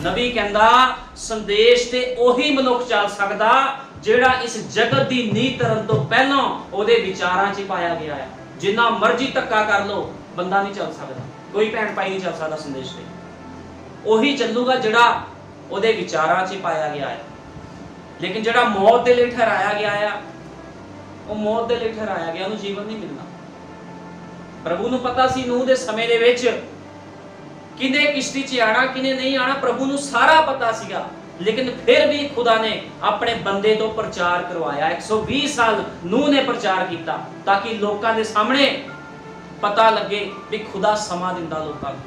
ਨਬੀ ਕਹਿੰਦਾ ਸੰਦੇਸ਼ ਤੇ ਉਹੀ ਮਨੁੱਖ ਚੱਲ ਸਕਦਾ ਜਿਹੜਾ ਇਸ ਜਗਤ ਦੀ ਨੀਂਹ ਧਰਨ ਤੋਂ ਪਹਿਲਾਂ ਉਹਦੇ ਵਿਚਾਰਾਂ 'ਚ ਪਾਇਆ ਗਿਆ ਹੈ। ਜਿੰਨਾ ਮਰਜ਼ੀ ਧੱਕਾ ਕਰ ਲੋ, ਬੰਦਾ ਨਹੀਂ ਚੱਲ ਸਕਦਾ, ਕੋਈ ਭੈਣ ਭਾਈ ਨਹੀਂ ਚੱਲ ਸਕਦਾ ਸੰਦੇਸ਼ ਤੇ। ਉਹੀ ਚੱਲੂਗਾ ਜਿਹੜਾ ਉਹਦੇ ਵਿਚਾਰਾਂ 'ਚ ਪਾਇਆ ਗਿਆ ਹੈ। ਲੇਕਿਨ ਜਿਹੜਾ ਮੌਤ ਦੇ ਲਈ ਠਹਿਰਾਇਆ ਗਿਆ ਆ, ਉਹ ਮੌਤ ਦੇ ਲਈ ਠਹਿਰਾਇਆ ਗਿਆ, ਉਹਨੂੰ ਜੀਵਨ ਨਹੀਂ ਮਿਲਣਾ। ਪ੍ਰਭੂ ਨੂੰ ਪਤਾ ਸੀ ਨੂਹ ਦੇ ਸਮੇਂ ਦੇ ਵਿੱਚ ਕਿਨੇ ਕਿਸ਼ਤੀ 'ਚ ਆਣਾ, ਕਿਨੇ ਨਹੀਂ ਆਣਾ, ਪ੍ਰਭੂ ਨੂੰ ਸਾਰਾ ਪਤਾ ਸੀਗਾ। ਲੇਕਿਨ ਫਿਰ ਵੀ ਖੁਦਾ ਨੇ ਆਪਣੇ ਬੰਦੇ ਤੋਂ ਪ੍ਰਚਾਰ ਕਰਵਾਇਆ। 120 ਸਾਲ ਨੂਹ ਨੇ ਪ੍ਰਚਾਰ ਕੀਤਾ ਤਾਂ ਕਿ ਲੋਕਾਂ ਦੇ ਸਾਹਮਣੇ ਪਤਾ ਲੱਗੇ ਵੀ ਖੁਦਾ ਸਮਾਂ ਦਿੰਦਾ ਲੋਕਾਂ ਨੂੰ।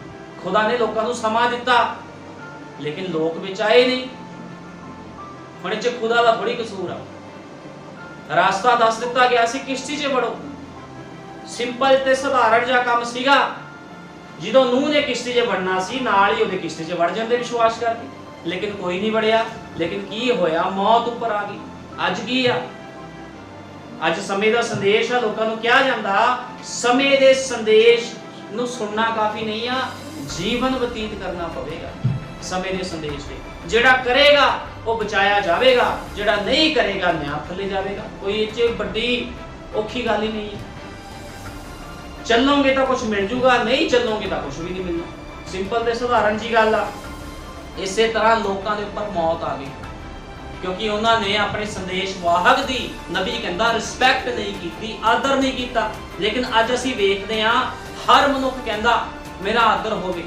ਖੁਦਾ ਨੇ ਲੋਕਾਂ ਨੂੰ ਸਮਾਂ ਦਿੱਤਾ, ਲੇਕਿਨ ਲੋਕ ਵਿੱਚ ਆਏ ਨਹੀਂ। ਹੁਣ ਇਹ 'ਚ ਖੁਦਾ ਦਾ ਥੋੜੀ ਕਸੂਰ ਆ। ਰਾਸਤਾ ਦੱਸ ਦਿੱਤਾ ਗਿਆ ਸੀ, ਕਿਸ਼ਤੀ 'ਚ ਵੜੋ। ਸਿੰਪਲ ਤੇ ਸਧਾਰਨ ਜਿਹਾ ਕੰਮ ਸੀਗਾ। ਜਦੋਂ ਨੂਹ ਨੇ ਕਿਸ਼ਤੀ 'ਚ ਵੜਨਾ ਸੀ, ਨਾਲ ਹੀ ਉਹਦੇ ਕਿਸ਼ਤੀ 'ਚ ਵੜ ਜਾਂਦੇ ਵਿਸ਼ਵਾਸ ਕਰਕੇ, ਲੇਕਿਨ ਕੋਈ ਨਹੀਂ ਵੜਿਆ। ਲੇਕਿਨ ਕੀ ਹੋਇਆ? ਮੌਤ ਉੱਪਰ ਆ ਗਈ। ਅੱਜ ਕੀ ਆ? ਅੱਜ ਸਮੇਂ ਦਾ ਸੰਦੇਸ਼ ਆ। ਲੋਕਾਂ ਨੂੰ ਕਿਹਾ ਜਾਂਦਾ ਸਮੇਂ ਦੇ ਸੰਦੇਸ਼ ਨੂੰ ਸੁਣਨਾ ਕਾਫੀ ਨਹੀਂ ਆ, ਜੀਵਨ ਬਤੀਤ ਕਰਨਾ ਪਵੇਗਾ ਸਮੇਂ ਦੇ ਸੰਦੇਸ਼ ਤੇ। ਜਿਹੜਾ ਕਰੇਗਾ ਉਹ ਬਚਾਇਆ ਜਾਵੇਗਾ, ਜਿਹੜਾ ਨਹੀਂ ਕਰੇਗਾ ਨਿਆਂ ਥੱਲੇ ਜਾਵੇਗਾ। ਕੋਈ ਇਹ 'ਚ ਵੱਡੀ ਔਖੀ ਗੱਲ ਹੀ ਨਹੀਂ ਹੈ। ਚੱਲੋਗੇ ਤਾਂ ਕੁਝ ਮਿਲ ਜੂਗਾ, ਨਹੀਂ ਚੱਲੋਗੇ ਤਾਂ ਕੁਝ ਵੀ ਨਹੀਂ ਮਿਲਣਾ। ਸਿੰਪਲ ਤੇ ਸਧਾਰਨ ਜੀ ਗੱਲ ਆ। ਇਸੇ ਤਰ੍ਹਾਂ ਲੋਕਾਂ ਦੇ ਉੱਪਰ ਮੌਤ ਆ ਗਈ ਕਿਉਂਕਿ ਉਹਨਾਂ ਨੇ ਆਪਣੇ ਸੰਦੇਸ਼ ਵਾਹਕ ਦੀ, ਨਬੀ ਕਹਿੰਦਾ, ਰਿਸਪੈਕਟ ਨਹੀਂ ਕੀਤੀ, ਆਦਰ ਨਹੀਂ ਕੀਤਾ। ਲੇਕਿਨ ਅੱਜ ਅਸੀਂ ਵੇਖਦੇ ਹਾਂ ਹਰ ਮਨੁੱਖ ਕਹਿੰਦਾ ਮੇਰਾ ਆਦਰ ਹੋਵੇ।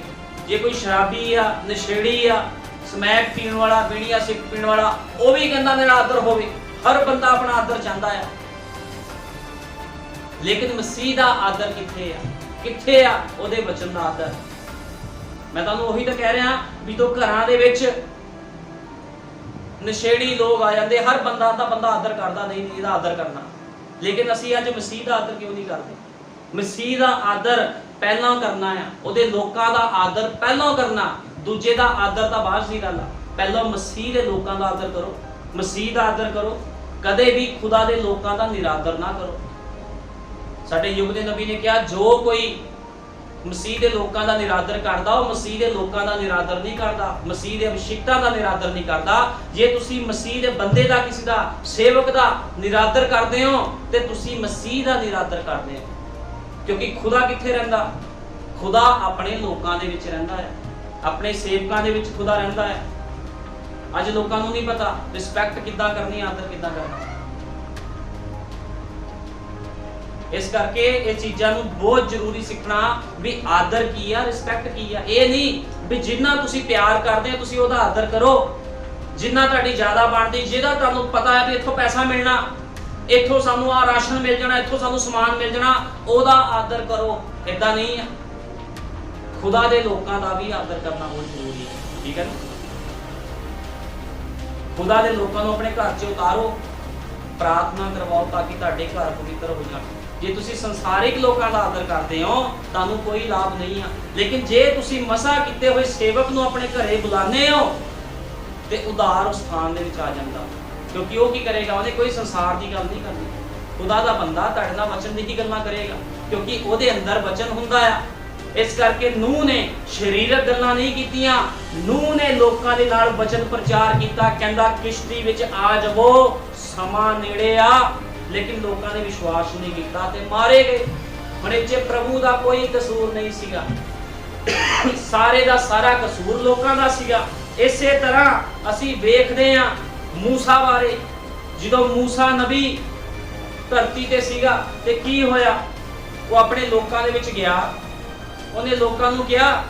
ਜੇ ਕੋਈ ਸ਼ਰਾਬੀ ਆ, ਨਸ਼ੇੜੀ ਆ, ਸਮੈਕ ਪੀਣ ਵਾਲਾ, ਬੀੜੀਆਂ ਸਿੱਕ ਪੀਣ ਵਾਲਾ, ਉਹ ਵੀ ਕਹਿੰਦਾ ਮੇਰਾ ਆਦਰ ਹੋਵੇ। ਹਰ ਬੰਦਾ ਆਪਣਾ ਆਦਰ ਚਾਹੁੰਦਾ ਆ। ਲੇਕਿਨ ਮਸੀਹ ਦਾ ਆਦਰ ਕਿੱਥੇ ਆ? ਕਿੱਥੇ ਆ ਉਹਦੇ ਵਚਨ ਦਾ ਆਦਰ? ਮੈਂ ਤੁਹਾਨੂੰ ਉਹੀ ਤਾਂ ਕਹਿ ਰਿਹਾ ਵੀ ਜਦੋਂ ਘਰਾਂ ਦੇ ਵਿੱਚ ਨਸ਼ੇੜੀ ਲੋਕ ਆ ਜਾਂਦੇ, ਹਰ ਬੰਦਾ ਤਾਂ ਬੰਦਾ ਆਦਰ ਕਰਦਾ, ਨਹੀਂ ਇਹਦਾ ਆਦਰ ਕਰਨਾ। ਲੇਕਿਨ ਅਸੀਂ ਅੱਜ ਮਸੀਹ ਦਾ ਆਦਰ ਕਿਉਂ ਨਹੀਂ ਕਰਦੇ? ਮਸੀਹ ਦਾ ਆਦਰ ਪਹਿਲਾਂ ਕਰਨਾ ਆ, ਉਹਦੇ ਲੋਕਾਂ ਦਾ ਆਦਰ ਪਹਿਲਾਂ ਕਰਨਾ। ਦੂਜੇ ਦਾ ਆਦਰ ਤਾਂ ਬਾਅਦ ਦੀ ਗੱਲ ਆ। ਪਹਿਲਾਂ ਮਸੀਹ ਦੇ ਲੋਕਾਂ ਦਾ ਆਦਰ ਕਰੋ, ਮਸੀਹ ਦਾ ਆਦਰ ਕਰੋ। ਕਦੇ ਵੀ ਖੁਦਾ ਦੇ ਲੋਕਾਂ ਦਾ ਨਿਰਾਦਰ ਨਾ ਕਰੋ। ਸਾਡੇ ਯੁੱਗ ਦੇ ਨਬੀ ਨੇ ਕਿਹਾ ਜੋ ਕੋਈ ਮਸੀਹ ਦੇ ਲੋਕਾਂ ਦਾ ਨਿਰਾਦਰ ਕਰਦਾ, ਉਹ ਮਸੀਹ ਦੇ ਲੋਕਾਂ ਦਾ ਨਿਰਾਦਰ ਨਹੀਂ ਕਰਦਾ, ਮਸੀਹ ਦੇ ਅਭਿਸ਼ਿਕਤਾਂ ਦਾ ਨਿਰਾਦਰ ਨਹੀਂ ਕਰਦਾ। ਜੇ ਤੁਸੀਂ ਮਸੀਹ ਦੇ ਬੰਦੇ ਦਾ, ਕਿਸੇ ਦਾ, ਸੇਵਕ ਦਾ ਨਿਰਾਦਰ ਕਰਦੇ ਹੋ ਤੇ ਤੁਸੀਂ ਮਸੀਹ ਦਾ ਨਿਰਾਦਰ ਕਰਦੇ ਹੋ। ਕਿਉਂਕਿ ਖੁਦਾ ਕਿੱਥੇ ਰਹਿੰਦਾ? ਖੁਦਾ ਆਪਣੇ ਲੋਕਾਂ ਦੇ ਵਿੱਚ ਰਹਿੰਦਾ ਹੈ, ਆਪਣੇ ਸੇਵਕਾਂ ਦੇ ਵਿੱਚ ਖੁਦਾ ਰਹਿੰਦਾ ਹੈ। ਅੱਜ ਲੋਕਾਂ ਨੂੰ ਨਹੀਂ ਪਤਾ ਰਿਸਪੈਕਟ ਕਿੱਦਾਂ ਕਰਨੀ, ਆਦਰ ਕਿੱਦਾਂ ਕਰਨਾ। ਇਸ ਕਰਕੇ ਇਹ ਚੀਜ਼ਾਂ ਨੂੰ ਬਹੁਤ ਜ਼ਰੂਰੀ ਸਿੱਖਣਾ ਵੀ ਆਦਰ ਕੀ ਆ, ਰਿਸਪੈਕਟ ਕੀ ਆ। ਇਹ ਨਹੀਂ ਵੀ ਜਿੰਨਾ ਤੁਸੀਂ ਪਿਆਰ ਕਰਦੇ ਹੋ ਤੁਸੀਂ ਉਹਦਾ ਆਦਰ ਕਰੋ, ਜਿੰਨਾ ਤੁਹਾਡੀ ਜ਼ਿਆਦਾ ਬਣਦੀ, ਜਿਹਦਾ ਤੁਹਾਨੂੰ ਪਤਾ ਹੈ ਵੀ ਇੱਥੋਂ ਪੈਸਾ ਮਿਲਣਾ, ਇੱਥੋਂ ਸਾਨੂੰ ਆ ਰਾਸ਼ਨ ਮਿਲ ਜਾਣਾ, ਇੱਥੋਂ ਸਾਨੂੰ ਸਮਾਨ ਮਿਲ ਜਾਣਾ, ਉਹਦਾ ਆਦਰ ਕਰੋ। ਇਦਾਂ ਨਹੀਂ ਆ। ਖੁਦਾ ਦੇ ਲੋਕਾਂ ਦਾ ਵੀ ਆਦਰ ਕਰਨਾ ਬਹੁਤ ਜ਼ਰੂਰੀ ਹੈ। ਠੀਕ ਹੈ ਨਾ? ਖੁਦਾ ਦੇ ਲੋਕਾਂ ਨੂੰ ਆਪਣੇ ਘਰ 'ਚ ਉਤਾਰੋ, ਪ੍ਰਾਰਥਨਾ ਕਰਵਾਓ ਤਾਂ ਕਿ ਤੁਹਾਡੇ ਘਰ ਪਵਿੱਤਰ ਹੋ ਜਾਣ। ਜੇ ਤੁਸੀਂ ਸੰਸਾਰਿਕ ਲੋਕਾਂ ਦਾ ਆਦਰ ਕਰਦੇ ਹੋ ਤੁਹਾਨੂੰ ਕੋਈ ਲਾਭ ਨਹੀਂ ਆ। ਲੇਕਿਨ ਜੇ ਤੁਸੀਂ ਮਸਾ ਕੀਤੇ ਹੋਏ ਸੇਵਕ ਨੂੰ ਆਪਣੇ ਘਰੇ ਬੁਲਾਉਂਦੇ ਹੋ ਤੇ ਉਧਾਰ ਉਸ ਸਥਾਨ ਦੇ ਵਿੱਚ ਆ ਜਾਂਦਾ। ਕਿਉਂਕਿ ਉਹ ਕੀ ਕਰੇਗਾ? ਉਹਨੇ ਕੋਈ ਸੰਸਾਰ ਦੀ ਗੱਲ ਨਹੀਂ ਕਰਨੀ। ਖੁਦਾ ਦਾ ਬੰਦਾ ਤੁਹਾਡੇ ਨਾਲ ਵਚਨ ਦੀ ਹੀ ਗੱਲਾਂ ਕਰੇਗਾ ਕਿਉਂਕਿ ਉਹਦੇ ਅੰਦਰ ਵਚਨ ਹੁੰਦਾ ਆ। ਇਸ ਕਰਕੇ ਨੂਹ ਨੇ ਸਰੀਰਕ ਗੱਲਾਂ ਨਹੀਂ ਕੀਤੀਆਂ, ਨੂਹ ਨੇ ਲੋਕਾਂ ਦੇ ਨਾਲ ਵਚਨ ਪ੍ਰਚਾਰ ਕੀਤਾ। ਕਹਿੰਦਾ ਕਿਸ਼ਤੀ ਵਿੱਚ ਆ ਜਾਵੋ, ਸਮਾਂ ਨੇੜੇ ਆ। ਲੇਕਿਨ ਲੋਕਾਂ ਨੇ ਵਿਸ਼ਵਾਸ ਨਹੀਂ ਕੀਤਾ ਤੇ ਮਾਰੇ ਗਏ। ਹੁਣ ਇਹ 'ਚ ਪ੍ਰਭੂ ਦਾ ਕੋਈ ਕਸੂਰ ਨਹੀਂ ਸੀਗਾ, ਸਾਰੇ ਦਾ ਸਾਰਾ ਕਸੂਰ ਲੋਕਾਂ ਦਾ ਸੀਗਾ। ਇਸੇ ਤਰ੍ਹਾਂ ਅਸੀਂ ਵੇਖਦੇ ਹਾਂ ਮੂਸਾ ਬਾਰੇ। ਜਦੋਂ ਮੂਸਾ ਨਬੀ ਧਰਤੀ ਤੇ ਸੀਗਾ ਤੇ ਕੀ ਹੋਇਆ? ਉਹ ਆਪਣੇ ਲੋਕਾਂ ਦੇ ਵਿੱਚ ਗਿਆ, ਉਹਨੇ ਲੋਕਾਂ ਨੂੰ ਕਿਹਾ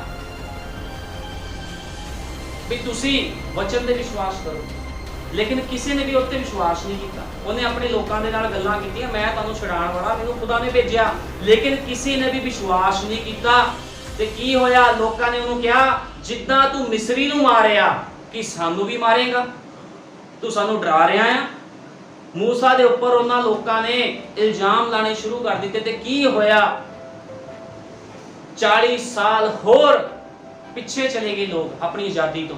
ਵੀ ਤੁਸੀਂ ਵਚਨ ਤੇ ਵਿਸ਼ਵਾਸ ਕਰੋ, लेकिन किसी ने भी उत्ते विश्वास नहीं किया। उन्हें अपने लोगों के नाल गल्लां कीतियां, मैं तुहानूं छुड़ाउण वाला, मैनूं खुदा ने भेजिया, लेकिन किसी ने भी विश्वास नहीं किया। ते की होया, लोगों ने उन्होंने कहा जिद्दां तू मिस्री नूं मारिया कि सानू भी मारेगा, तू सानू डरा रहा है। मूसा दे उपर उन्हां लोगों ने इल्जाम लाने शुरू कर दिते। ते की होया, 40 साल होर पिछे चले गए लोग अपनी आज़ादी तो।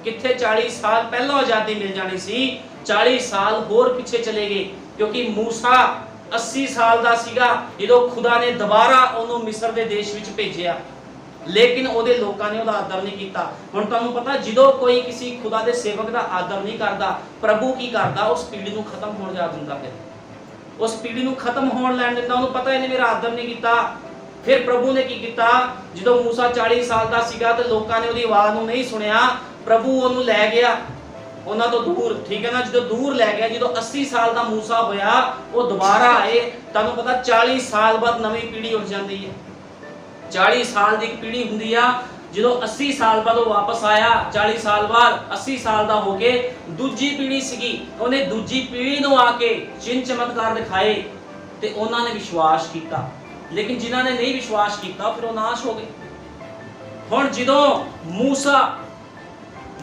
कित्थे 40 साल पहलों आज़ादी मिल जानी सी, 40 साल होर पिछे चले गए, क्योंकि मूसा 80 साल दा सीगा जदों खुदा ने दोबारा उन्होंने मिस्र दे देश विच भेजिया, लेकिन उहदे लोकां ने उहदा आदर नहीं कीता। हुण तुहानूं पता, जदों कोई किसी खुदा दे सेवक दा आदर नहीं करदा, प्रभु की करदा, उस पीढ़ी नूं खत्म होण जा दिंदा। फिर उस पीढ़ी नूं खत्म होण लैण दिंदा। उहनूं पता इहने मेरा आदर नहीं कीता। फिर प्रभु ने की कीता, जदों मूसा 40 साल दा सीगा ते लोकां ने उहदी आवाज़ नूं नहीं सुनिया, प्रभु उहनूं लै गया उन्हां तो दूर, ठीक है ना। जो दूर लै गया, जो 80 साल का मूसा होया, वो दोबारा आए। तुहानूं पता 40 साल बाद नवी पीढ़ी उठ जाती है। 40 साल की पीढ़ी हुंदी आ, जो 80 साल बाद वो वापस आया, 40 साल बाद 80 साल का हो गए, दूजी पीढ़ी सीगी, उन्हें दूजी पीढ़ी नूं आके चिन्ह चमत्कार दिखाए ते उन्होंने विश्वास किया। लेकिन जिन्होंने नहीं विश्वास किया फिर वो नाश हो गए। हुण जदों मूसा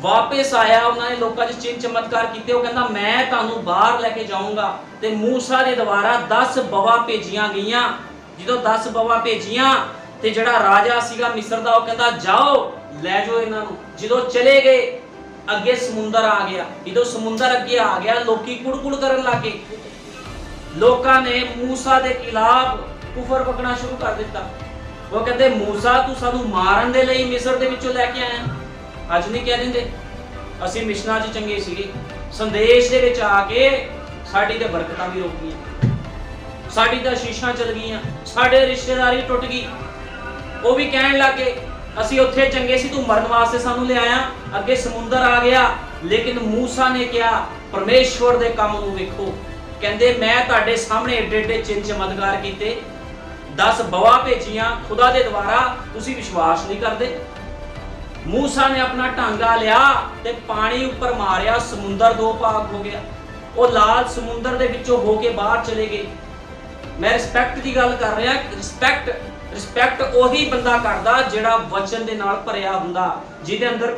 वापस आया, उन्होंने लोगों से चिन्ह चमत्कार किए, वो कहता मैं तुहानूं बाहर लैके जाऊंगा। ते मूसा ने दोबारा 10 बवा भेजियां गईयां। जदों 10 बवा भेजियां ते जिहड़ा राजा सीगा मिस्र दा, वो कहता जाओ लै जाओ इन्हां नूं। जदों चले गए, अगे समुंदर आ गया। जदों समुंदर अगे आ गया, लोकी कुड़-कुड़ करन लग गए। लोकां ने मूसा दे खिलाफ कुफर पकना शुरू कर दिता। वो कहते मूसा तू सानू मारन दे लई मिस्र दे विचों लैके आया। अज नहीं कह दिंदे असीं मिशनां च चंगे सीगे, संदेश दे विच आके साडी ते बरकतां भी रुक गईयां, साडी तां शीशां चल गईयां, साडे रिश्तेदारी टुट गई। वो भी कहण लग गए असीं उत्थे चंगे सी, तू मरन वास्ते सानू ले आया। अगे समुंदर आ गया, लेकिन मूसा ने कहा परमेश्वर दे काम नूं वेखो। कहंदे मैं तुहाडे सामने एडे एडे चिन्ह चमत्कार कीते, 10 बवा भेजियां खुदा दे द्वारा, तुसीं विश्वास नहीं करदे। मूसा ने अपना टांगा लिया ते पानी ऊपर मारिया, समुंदर 2 भाग हो गया। वो लाल समुंदर दे विचों हो के बाहर चले गए। मैं रिस्पैक्ट की गल कर रहा। रिस्पैक्ट ओही बंदा करदा जिहड़ा वचन दे नाल भरिया हुंदा, जिहदे अंदर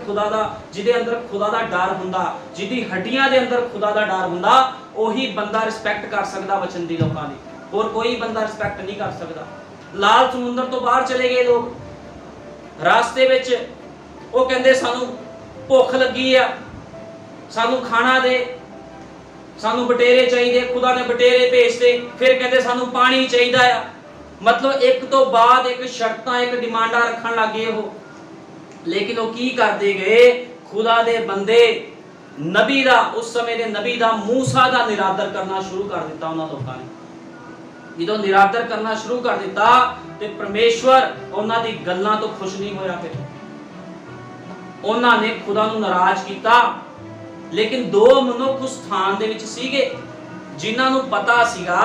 खुदा दा डर हुंदा, जिहदी हड्डियां दे अंदर खुदा दा डर हुंदा, ओही बंदा रिस्पैक्ट कर सकदा वचन दी लोकां दी। और कोई बंदा रिस्पैक्ट नहीं कर सकदा। लाल समुंदर तो बाहर चले गए लोग। रास्ते विच वो कहंदे सानू भुख लगी आ, सानू खाना दे, सानू बटेरे चाहिए। खुदा ने बटेरे भेजते। फिर कहते सानू पानी चाहिए आ। मतलब एक तो बाद एक शर्तां, एक डिमांडा रखन लग गए हो। लेकिन वो की करते गए, खुदा दे बंदे नबी दा, उस समय दे नबी दा, मूसा दा निरादर करना शुरू कर दिता उन्हां लोकां ने। जदों निरादर करना शुरू कर दिता ते परमेश्वर उन्हां दी गल्लां तो खुश नहीं होया। फिर उन्होंने खुदा नूं नाराज किया। लेकिन 2 मनुख उस स्थान दे विच सीगे जिन्हां नूं पता सीगा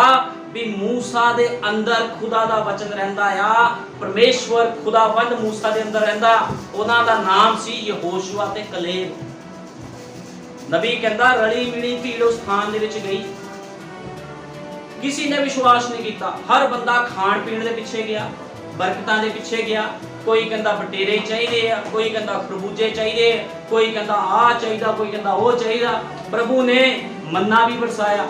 भी मूसा दे अंदर खुदा दा वचन रहिंदा आ, परमेश्वर खुदावंद मूसा दे अंदर रहिंदा। उन्हां दा नाम सी यहोशुआ ते कलेब। नबी कहंदा रली मिली भीड़ उस स्थान दे विच गई, किसी ने विश्वास नहीं किया। हर बंदा खाण पीण दे पिछे गया, बरकतां दे पिछे गया। कोई कहता बटेरे चाहिए, कोई कहता खरबूजे चाहिए, कोई कहता आ चाहिए, कोई कहता वो चाहिए। प्रभु ने मन्ना भी बरसाया,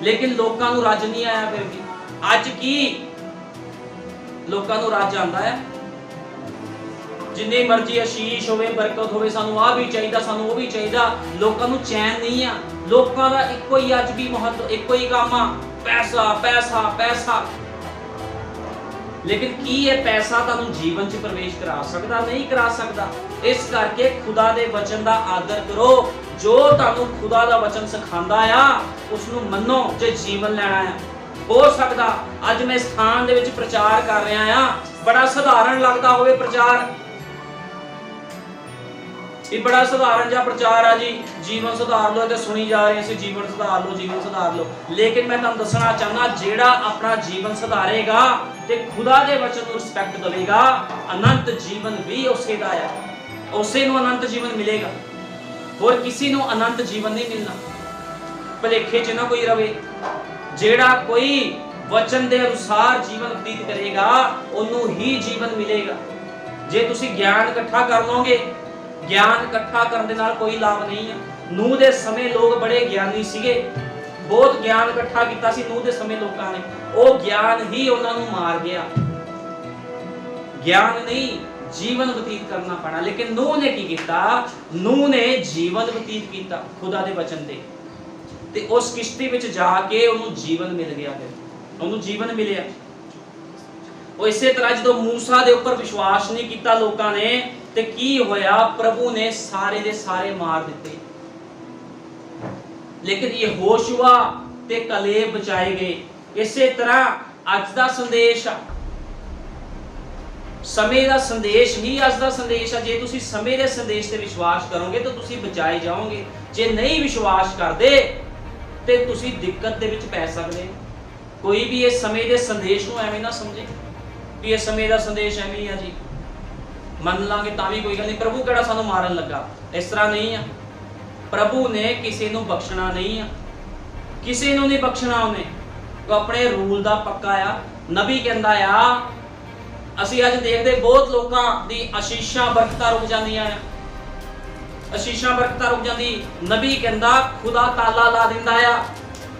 लेकिन लोकां नूं रज नहीं आया। फिर भी अज की लोकां नूं रज आंदा है, जिन्नी मर्जी आशीष होवे, बरकत होवे, सानू आ भी चाहिए, सानू वो भी चाहिए। लोकां नूं चैन नहीं आ। लोकां दा इक्को ही अज भी महत्व, इक्को ही काम आ, पैसा पैसा पैसा। लेकिन की ये पैसा तुहानूं जीवन च प्रवेश करा सकदा? नहीं करा सकदा। इस करके खुदा दे वचन दा आदर करो। जो तुहानूं खुदा दा वचन सिखांदा आ उसनूं मन्नो जे जीवन लैणा आ। हो सकदा अज मैं स्थान दे विच प्रचार कर रहा आ, बड़ा सधारण लगदा होवे प्रचार, ये बड़ा सधारण जा प्रचार आ जी, जीवन सुधार लो, सुनी जा रहे हैं जीवन सुधार लो, जीवन सुधार लो। लेकिन मैं तुहानूं दसना चाहना, जेड़ा अपना जीवन सुधारेगा ते खुदा दे वचन नूं रिस्पैक्ट देवेगा, अनंत जीवन भी उसे दा है, उसे नूं अनंत जीवन मिलेगा। ਹੋਰ ਕਿਸੇ ਨੂੰ ਅਨੰਤ ਜੀਵਨ ਨਹੀਂ ਮਿਲਣਾ। ਭੁਲੇਖੇ 'ਚ ਨਾ ਕੋਈ ਰਵੇ। ਜਿਹੜਾ ਕੋਈ ਵਚਨ ਦੇ ਅਨੁਸਾਰ ਜੀਵਨ ਬਤੀਤ ਕਰੇਗਾ ਉਹਨੂੰ ਹੀ ਜੀਵਨ ਮਿਲੇਗਾ। ਜੇ ਤੁਸੀਂ ਗਿਆਨ ਇਕੱਠਾ ਕਰ ਲਓਗੇ, ਗਿਆਨ ਇਕੱਠਾ ਕਰਨ ਦੇ ਨਾਲ ਕੋਈ ਲਾਭ ਨਹੀਂ ਹੈ। ਨੂਹ ਦੇ ਸਮੇਂ ਲੋਕ ਬੜੇ ਗਿਆਨੀ ਸੀਗੇ, ਬਹੁਤ ਗਿਆਨ ਇਕੱਠਾ ਕੀਤਾ ਸੀ ਨੂਹ ਦੇ ਸਮੇਂ ਲੋਕਾਂ ਨੇ। ਉਹ ਗਿਆਨ ਹੀ ਉਹਨਾਂ ਨੂੰ ਮਾਰ ਗਿਆ। ਗਿਆਨ ਨਹੀਂ, ਜੀਵਨ ਬਤੀਤ ਕਰਨਾ ਪੈਣਾ। ਲੇਕਿਨ ਨੂਹ ਨੇ ਕੀ ਕੀਤਾ? ਨੂਹ ਨੇ ਜੀਵਨ ਬਤੀਤ ਕੀਤਾ ਖੁਦਾ ਦੇ ਵਚਨ ਤੇ ਉਸ ਕਿਸ਼ਤੀ ਵਿੱਚ ਜਾ ਕੇ ਉਹਨੂੰ ਜੀਵਨ ਮਿਲ ਗਿਆ। ਫਿਰ ਉਹਨੂੰ ਜੀਵਨ ਮਿਲਿਆ। ਉਹ ਇਸੇ ਤਰ੍ਹਾਂ ਜਦੋਂ ਮੂਸਾ ਦੇ ਉੱਪਰ ਵਿਸ਼ਵਾਸ ਨਹੀਂ ਕੀਤਾ ਲੋਕਾਂ ਨੇ ਤੇ ਕੀ ਹੋਇਆ? ਪ੍ਰਭੂ ਨੇ ਸਾਰੇ ਦੇ ਸਾਰੇ ਮਾਰ ਦਿੱਤੇ। ਲੇਕਿਨ ਯਹੋਸ਼ੂਆ ਤੇ ਕਲੇਬ ਬਚਾਏ ਗਏ। ਇਸੇ ਤਰ੍ਹਾਂ ਅੱਜ ਦਾ ਸੰਦੇਸ਼, ਸਮੇਂ ਦਾ ਸੰਦੇਸ਼ ਹੀ ਅੱਜ ਦਾ ਸੰਦੇਸ਼ ਹੈ। ਜੇ ਤੁਸੀਂ ਸਮੇਂ ਦੇ ਸੰਦੇਸ਼ ਤੇ ਵਿਸ਼ਵਾਸ ਕਰੋਗੇ ਤਾਂ ਤੁਸੀਂ ਬਚਾਏ ਜਾਓਗੇ। ਜੇ ਨਹੀਂ ਵਿਸ਼ਵਾਸ ਕਰਦੇ ਤੇ ਤੁਸੀਂ ਦਿੱਕਤ ਦੇ ਵਿੱਚ ਪੈ ਸਕਦੇ। ਕੋਈ ਵੀ ਇਸ ਸਮੇਂ ਦੇ ਸੰਦੇਸ਼ ਨੂੰ ਐਵੇਂ ਨਾ ਸਮਝੇ ਵੀ ਇਹ ਸਮੇਂ ਦਾ ਸੰਦੇਸ਼ ਐਵੇਂ ਹੀ ਆ ਜੀ, ਮੰਨ ਲਾਂਗੇ ਤਾਂ ਵੀ ਕੋਈ ਗੱਲ ਨਹੀਂ, ਪ੍ਰਭੂ ਕਿਹੜਾ ਸਾਨੂੰ ਮਾਰਨ ਲੱਗਾ। ਇਸ ਤਰ੍ਹਾਂ ਨਹੀਂ ਆ। ਪ੍ਰਭੂ ਨੇ ਕਿਸੇ ਨੂੰ ਬਖਸ਼ਣਾ ਨਹੀਂ ਆ, ਕਿਸੇ ਨੂੰ ਨਹੀਂ ਬਖਸ਼ਣਾ। ਉਹਨੇ ਉਹ ਆਪਣੇ ਰੂਲ ਦਾ ਪੱਕਾ ਆ। ਨਬੀ ਕਹਿੰਦਾ ਆ, ਅਸੀਂ ਅੱਜ ਦੇਖਦੇ ਬਹੁਤ ਲੋਕਾਂ ਦੀ ਆਸ਼ੀਸ਼ਾਂ ਬਰਕਤਾਂ ਰੁਕ ਜਾਂਦੀਆਂ ਆ, ਆਸ਼ੀਸ਼ਾਂ ਬਰਕਤਾਂ ਰੁਕ ਜਾਂਦੀ। ਨਬੀ ਕਹਿੰਦਾ ਖੁਦਾ ਤਾਲਾ ਲਾ ਦਿੰਦਾ ਆ।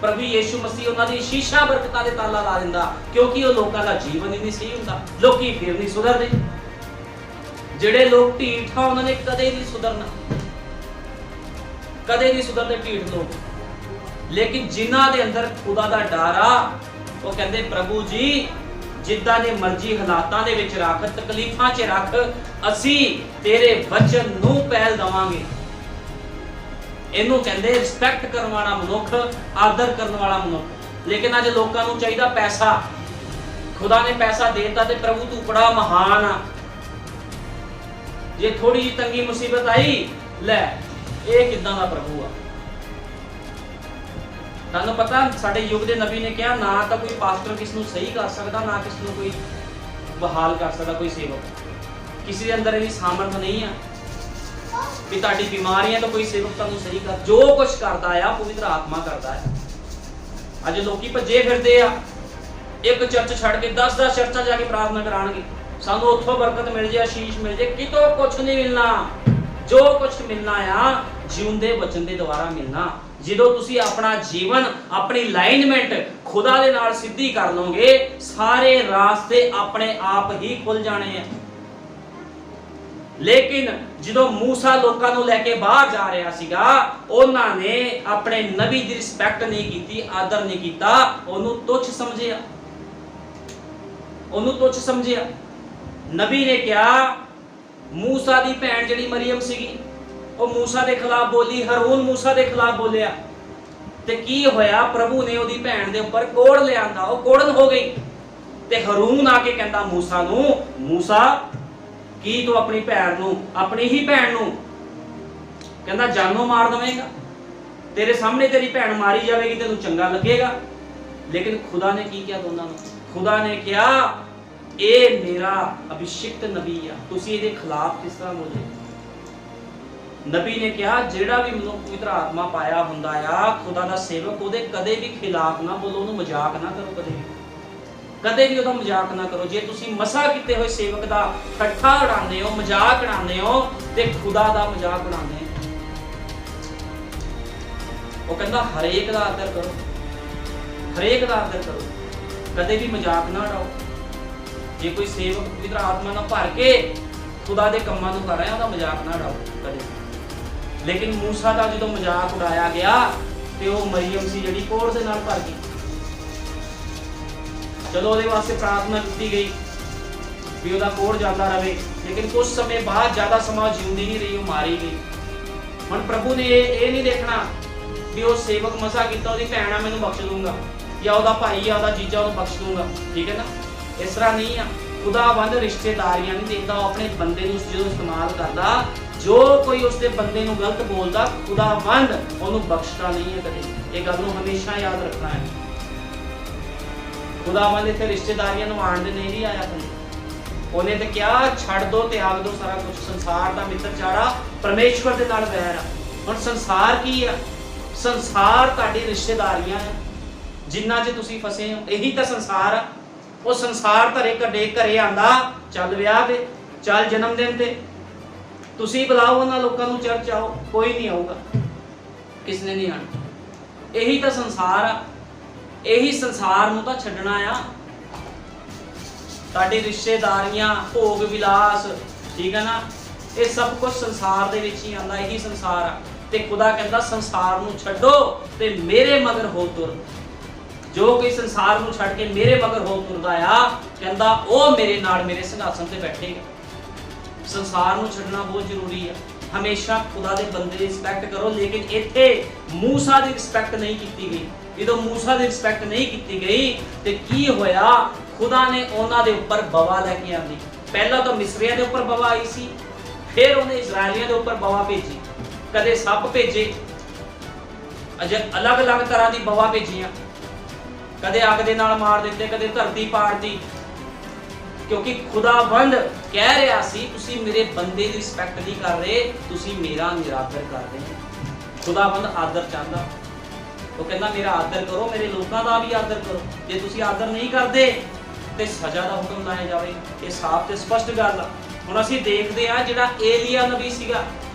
ਪ੍ਰਭੂ ਯੀਸ਼ੂ ਮਸੀਹ ਉਹਨਾਂ ਦੀ ਆਸ਼ੀਸ਼ਾਂ ਬਰਕਤਾਂ ਦੇ ਤਾਲਾ ਲਾ ਦਿੰਦਾ, ਕਿਉਂਕਿ ਉਹ ਲੋਕਾਂ ਦਾ ਜੀਵਨ ਹੀ ਨਹੀਂ ਸਹੀ ਹੁੰਦਾ। ਲੋਕੀ ਫਿਰ ਨਹੀਂ ਸੁਧਰਦੇ। ਜਿਹੜੇ ਲੋਕ ਢੀਠ ਆ ਉਹਨਾਂ ਨੇ ਕਦੇ ਨਹੀਂ ਸੁਧਰਨਾ, ਕਦੇ ਨਹੀਂ ਸੁਧਰਦੇ ਢੀਠ ਲੋਕ। ਲੇਕਿਨ ਜਿਨ੍ਹਾਂ ਦੇ ਅੰਦਰ ਖੁਦਾ ਦਾ ਡਰ ਆ, ਉਹ ਕਹਿੰਦੇ ਪ੍ਰਭੂ ਜੀ ਜਿੱਦਾਂ ਦੇ ਮਰਜ਼ੀ ਹਾਲਾਤਾਂ ਦੇ ਵਿੱਚ ਰੱਖ, ਤਕਲੀਫਾਂ 'ਚ ਰੱਖ, ਅਸੀਂ ਤੇਰੇ ਵਚਨ ਨੂੰ ਪਹਿਲ ਦਵਾਂਗੇ। ਇਹਨੂੰ ਕਹਿੰਦੇ ਰਿਸਪੈਕਟ ਕਰਨ ਵਾਲਾ ਮਨੁੱਖ, ਆਦਰ ਕਰਨ ਵਾਲਾ ਮਨੁੱਖ। ਲੇਕਿਨ ਅੱਜ ਲੋਕਾਂ ਨੂੰ ਚਾਹੀਦਾ ਪੈਸਾ। ਖੁਦਾ ਨੇ ਪੈਸਾ ਦੇਤਾ ਤੇ ਪ੍ਰਭੂ ਤੂੰ ਬੜਾ ਮਹਾਨ ਆ। ਜੇ ਥੋੜੀ ਜਿਹੀ ਤੰਗੀ ਮੁਸੀਬਤ ਆਈ, ਲੈ ਇਹ ਕਿੱਦਾਂ ਦਾ ਪ੍ਰਭੂ ਆ। ਤੁਹਾਨੂੰ ਪਤਾ ਸਾਡੇ ਯੁੱਗ ਦੇ ਨਬੀ ਨੇ ਕਿਹਾ, ਨਾ ਤਾਂ ਕੋਈ ਪਾਸਟਰ ਕਿਸ ਨੂੰ ਸਹੀ ਕਰ ਸਕਦਾ, ਨਾ ਕਿਸ ਨੂੰ ਕੋਈ ਬਹਾਲ ਕਰ ਸਕਦਾ, ਕੋਈ ਸੇਵਕ। ਕਿਸੇ ਦੇ ਅੰਦਰ ਇਹਦੀ ਸਾਮਰਥ ਨਹੀਂ ਆ ਕਿ ਤੁਹਾਡੀ ਬਿਮਾਰੀ ਹੈ ਤਾਂ ਕੋਈ ਸੇਵਕ ਤੁਹਾਨੂੰ ਸਹੀ ਕਰ। ਜੋ ਕੁਝ ਕਰਦਾ ਆ ਪਵਿੱਤਰ ਆਤਮਾ ਕਰਦਾ ਹੈ। ਅੱਜ ਲੋਕੀ ਭੱਜੇ ਫਿਰਦੇ ਆ, ਇੱਕ ਚਰਚ ਛੱਡ ਕੇ 10-10 ਚਰਚਾਂ ਜਾ ਕੇ ਪ੍ਰਾਰਥਨਾ ਕਰਾਣਗੇ, ਸਾਨੂੰ ਉੱਥੋਂ ਬਰਕਤ ਮਿਲ ਜੇ, ਆਸ਼ੀਸ਼ ਮਿਲ ਜੇ। ਕਿਤੋਂ ਕੁਝ ਨਹੀਂ ਮਿਲਣਾ। ਜੋ ਕੁਝ ਮਿਲਣਾ ਆ ਜਿਉਂਦੇ ਵਚਨ ਦੇ ਦੁਆਰਾ ਮਿਲਣਾ। ਜਦੋਂ ਤੁਸੀਂ ਆਪਣਾ ਜੀਵਨ, ਆਪਣੀ ਅਲਾਈਨਮੈਂਟ ਖੁਦਾ ਦੇ ਨਾਲ ਸਿੱਧੀ ਕਰ ਲਓਗੇ, ਸਾਰੇ ਰਾਸਤੇ ਆਪਣੇ ਆਪ ਹੀ ਖੁੱਲ ਜਾਣੇ ਆ। ਲੇਕਿਨ ਜਦੋਂ ਮੂਸਾ ਲੋਕਾਂ ਨੂੰ ਲੈ ਕੇ ਬਾਹਰ ਜਾ ਰਿਹਾ ਸੀਗਾ, ਉਹਨਾਂ ਨੇ ਆਪਣੇ ਨਬੀ ਦੀ ਰਿਸਪੈਕਟ ਨਹੀਂ ਕੀਤੀ, ਆਦਰ ਨਹੀਂ ਕੀਤਾ, ਉਹਨੂੰ ਤੁੱਛ ਸਮਝਿਆ, ਉਹਨੂੰ ਤੁੱਛ ਸਮਝਿਆ। ਨਬੀ ਨੇ ਕਿਹਾ, ਮੂਸਾ ਦੀ ਭੈਣ ਜਿਹੜੀ ਮਰੀਮ ਸੀਗੀ, ਉਹ ਮੂਸਾ ਦੇ ਖਿਲਾਫ ਬੋਲੀ, ਹਰੂਨ ਮੂਸਾ ਦੇ ਖਿਲਾਫ ਬੋਲਿਆ ਤੇ ਕੀ ਹੋਇਆ? ਪ੍ਰਭੂ ਨੇ ਉਹਦੀ ਭੈਣ ਦੇ ਉੱਪਰ ਕੋੜ ਲਿਆਂਦਾ, ਉਹ ਕੋੜਨ ਹੋ ਗਈ। ਤੇ ਹਰੂਨ ਆ ਕੇ ਕਹਿੰਦਾ ਮੂਸਾ ਨੂੰ, ਮੂਸਾ ਕੀ ਤੂੰ ਆਪਣੀ ਭੈਣ ਨੂੰ, ਆਪਣੀ ਹੀ ਭੈਣ ਨੂੰ ਕਹਿੰਦਾ ਜਾਨੋਂ ਮਾਰ ਦਵੇਂਗਾ? ਤੇਰੇ ਸਾਹਮਣੇ ਤੇਰੀ ਭੈਣ ਮਾਰੀ ਜਾਵੇਗੀ, ਤੈਨੂੰ ਚੰਗਾ ਲੱਗੇਗਾ? ਲੇਕਿਨ ਖੁਦਾ ਨੇ ਕੀ ਕਿਹਾ ਦੋਨਾਂ ਨੂੰ? ਖੁਦਾ ਨੇ ਕਿਹਾ ਇਹ ਮੇਰਾ ਅਭਿਸ਼ਿਕਤ ਨਬੀ ਆ, ਤੁਸੀਂ ਇਹਦੇ ਖਿਲਾਫ ਕਿਸ ਤਰ੍ਹਾਂ ਬੋਲੇ? ਨਬੀ ਨੇ ਕਿਹਾ ਜਿਹੜਾ ਵੀ ਮਨੁੱਖ ਪਵਿੱਤਰ ਆਤਮਾ ਪਾਇਆ ਹੁੰਦਾ ਆ, ਖੁਦਾ ਦਾ ਸੇਵਕ, ਉਹਦੇ ਕਦੇ ਵੀ ਖਿਲਾਫ ਨਾ ਬੋਲੋ, ਉਹਨੂੰ ਮਜ਼ਾਕ ਨਾ ਕਰੋ, ਕਦੇ ਵੀ ਉਹਦਾ ਮਜ਼ਾਕ ਨਾ ਕਰੋ। ਜੇ ਤੁਸੀਂ ਮਸਾ ਕੀਤੇ ਹੋਏ ਸੇਵਕ ਦਾ ਠੱਠਾ ਉਡਾਉਂਦੇ ਹੋ, ਮਜ਼ਾਕ ਉਡਾਉਂਦੇ ਹੋ, ਤੇ ਖੁਦਾ ਦਾ ਮਜ਼ਾਕ ਉਡਾਉਂਦੇ ਹੋ। ਉਹ ਕਹਿੰਦਾ ਹਰੇਕ ਦਾ ਆਦਰ ਕਰੋ, ਹਰੇਕ ਦਾ ਆਦਰ ਕਰੋ, ਕਦੇ ਵੀ ਮਜ਼ਾਕ ਨਾ ਉਡਾਓ। ਜੇ ਕੋਈ ਸੇਵਕ ਪਵਿੱਤਰ ਆਤਮਾ ਨਾਲ ਭਰ ਕੇ ਖੁਦਾ ਦੇ ਕੰਮਾਂ ਨੂੰ ਕਰ ਰਿਹਾ, ਉਹਦਾ ਮਜ਼ਾਕ ਨਾ ਉਡਾਓ ਕਦੇ। ਲੇਕਿਨ ਮੂਸਾ ਦਾ ਜਦੋਂ ਮਜ਼ਾਕ ਉਡਾਇਆ ਗਿਆ ਤੇ ਉਹ ਮਰੀਮ ਸੀ ਜਿਹੜੀ ਕੋੜ ਦੇ ਨਾਲ ਭਰ ਗਈ। ਚਲੋ ਉਹਦੇ ਵਾਸਤੇ ਪ੍ਰਾਰਥਨਾ ਕੀਤੀ ਗਈ ਵੀ ਉਹਦਾ ਕੋੜ ਜਾਂਦਾ ਰਹੇ, ਲੇਕਿਨ ਕੁਝ ਸਮੇਂ ਬਾਅਦ ਜ਼ਿਆਦਾ ਸਮਾਂ ਜਿਉਂਦੀ ਨਹੀਂ ਰਹੀ, ਉਹ ਮਾਰੀ ਗਈ। ਹੁਣ ਪ੍ਰਭੂ ਨੇ ਇਹ ਨਹੀਂ ਦੇਖਣਾ ਵੀ ਉਹ ਸੇਵਕ ਮਸਾ ਕੀਤਾ, ਉਹਦੀ ਭੈਣ ਆ ਮੈਨੂੰ ਬਖਸ਼ ਦੂੰਗਾ, ਜਾਂ ਉਹਦਾ ਭਾਈ ਆ, ਉਹਦਾ ਜੀਜਾ ਉਹਨੂੰ ਬਖਸ਼ ਦੂੰਗਾ, ਠੀਕ ਹੈ ਨਾ? ਇਸ ਤਰ੍ਹਾਂ ਨਹੀਂ ਆ। ਖੁਦਾਵੰਦ ਰਿਸ਼ਤੇਦਾਰੀਆਂ ਨਹੀਂ ਦੇਖਦਾ, ਉਹ ਆਪਣੇ ਬੰਦੇ ਨੂੰ ਜਦੋਂ ਇਸਤੇਮਾਲ ਕਰਦਾ, ਜੋ ਕੋਈ ਉਸਦੇ ਬੰਦੇ ਨੂੰ ਗਲਤ ਬੋਲਦਾ, ਖੁਦਾਵੰਦ ਉਹਨੂੰ ਬਖਸ਼ਦਾ ਨਹੀਂ ਹੈ ਕਦੇ। ਇਹ ਗੱਲ ਨੂੰ ਹਮੇਸ਼ਾ ਯਾਦ ਰੱਖਣਾ ਹੈ। ਖੁਦਾਵੰਦ ਇੱਥੇ ਰਿਸ਼ਤੇਦਾਰੀਆਂ ਨੂੰ ਆਣ ਦੇ ਨਹੀਂ ਆਇਆ ਕਦੇ। ਉਹਨੇ ਤੇ ਕਿਹਾ ਛੱਡ ਦੋ, ਤਿਆਗ ਦੋ ਸਾਰਾ ਕੁਝ। ਸੰਸਾਰ ਦਾ ਮਿੱਤਰ ਚਾੜਾ ਪਰਮੇਸ਼ਵਰ ਦੇ ਨਾਲ ਵੈਰ ਆ। ਹੁਣ ਸੰਸਾਰ ਕੀ ਆ? ਸੰਸਾਰ ਤੁਹਾਡੀ ਰਿਸ਼ਤੇਦਾਰੀਆਂ ਆ ਜਿੰਨਾ 'ਚ ਤੁਸੀਂ ਫਸੇ ਹੋ। ਇਹੀ ਤਾਂ ਸੰਸਾਰ ਆ। ਉਹ ਸੰਸਾਰ ਘਰੇ ਆਂਦਾ, ਚੱਲ ਵਿਆਹ ਤੇ, ਚੱਲ ਜਨਮ ਦਿਨ ਤੇ, ਤੁਸੀਂ ਬੁਲਾਓ ਉਹਨਾਂ ਲੋਕਾਂ ਨੂੰ, ਚਰਚ ਆਓ, ਕੋਈ ਨਹੀਂ ਆਊਗਾ, ਕਿਸ ਨੇ ਨਹੀਂ ਆਣਾ। ਇਹੀ ਤਾਂ ਸੰਸਾਰ ਆ। ਇਹੀ ਸੰਸਾਰ ਨੂੰ ਤਾਂ ਛੱਡਣਾ ਆ। ਤੁਹਾਡੀ ਰਿਸ਼ਤੇਦਾਰੀਆਂ, ਭੋਗ ਵਿਲਾਸ, ਠੀਕ ਹੈ ਨਾ, ਇਹ ਸਭ ਕੁਝ ਸੰਸਾਰ ਦੇ ਵਿੱਚ ਹੀ ਆਂਦਾ। ਇਹੀ ਸੰਸਾਰ ਆ। ਤੇ ਖੁਦਾ ਕਹਿੰਦਾ ਸੰਸਾਰ ਨੂੰ ਛੱਡੋ ਤੇ ਮੇਰੇ ਮਗਰ ਹੋ ਤੁਰ। ਜੋ ਕੋਈ ਸੰਸਾਰ ਨੂੰ ਛੱਡ ਕੇ ਮੇਰੇ ਮਗਰ ਹੋ ਤੁਰਦਾ ਆ, ਕਹਿੰਦਾ ਉਹ ਮੇਰੇ ਨਾਲ ਮੇਰੇ ਸਿੰਘਾਸਨ ਤੇ ਬੈਠੇਗਾ। ਸੰਸਾਰ ਨੂੰ ਛੱਡਣਾ ਬਹੁਤ ਜ਼ਰੂਰੀ ਆ। ਹਮੇਸ਼ਾ ਖੁਦਾ ਦੇ ਬੰਦੇ ਦੀ ਰਿਸਪੈਕਟ ਕਰੋ। ਲੇਕਿਨ ਇੱਥੇ ਮੂਸਾ ਦੀ ਰਿਸਪੈਕਟ ਨਹੀਂ ਕੀਤੀ ਗਈ। ਜਦੋਂ ਮੂਸਾ ਦੀ ਰਿਸਪੈਕਟ ਨਹੀਂ ਕੀਤੀ ਗਈ ਤੇ ਕੀ ਹੋਇਆ? ਖੁਦਾ ਨੇ ਉਹਨਾਂ ਦੇ ਉੱਪਰ ਬਵਾ ਲੈ ਕੇ ਆਂਦੀ। ਪਹਿਲਾਂ ਤਾਂ ਮਿਸਰੀਆਂ ਦੇ ਉੱਪਰ ਬਵਾ ਆਈ ਸੀ, ਫਿਰ ਉਹਨੇ ਇਜ਼ਰਾਈਲੀਆਂ ਦੇ ਉੱਪਰ ਬਵਾ ਭੇਜੀ। ਕਦੇ ਸੱਪ ਭੇਜੇ, ਅਲੱਗ-ਅਲੱਗ ਤਰ੍ਹਾਂ ਦੀ ਬਵਾ ਭੇਜੀਆਂ, ਕਦੇ ਅੱਗ ਦੇ ਨਾਲ ਮਾਰ ਦਿੱਤੇ, ਕਦੇ ਧਰਤੀ ਪਾੜਦੀ। ਕਿਉਂਕਿ ਖੁਦਾਵੰਦ ਕਹਿ ਰਿਹਾ ਸੀ ਤੁਸੀਂ ਮੇਰੇ ਬੰਦੇ ਦੀ ਰਿਸਪੈਕਟ ਨਹੀਂ ਕਰ ਰਹੇ, ਤੁਸੀਂ ਮੇਰਾ ਨਿਰਾਦਰ ਕਰ ਰਹੇ ਹੋ। ਖੁਦਾਵੰਦ ਆਦਰ ਚਾਹੁੰਦਾ। ਉਹ ਕਹਿੰਦਾ ਮੇਰਾ ਆਦਰ ਕਰੋ, ਮੇਰੇ ਲੋਕਾਂ ਦਾ ਵੀ ਆਦਰ ਕਰੋ। ਜੇ ਤੁਸੀਂ ਆਦਰ ਨਹੀਂ ਕਰਦੇ ਤੇ ਸਜ਼ਾ ਦਾ ਹੁਕਮ ਲਾਇਆ ਜਾਵੇ। ਇਹ ਸਾਫ਼ ਤੇ ਸਪਸ਼ਟ ਗੱਲ ਆ। ਹੁਣ ਅਸੀਂ ਦੇਖਦੇ ਆ ਜਿਹੜਾ ਏਲੀਆ ਨਬੀ ਸੀਗਾ,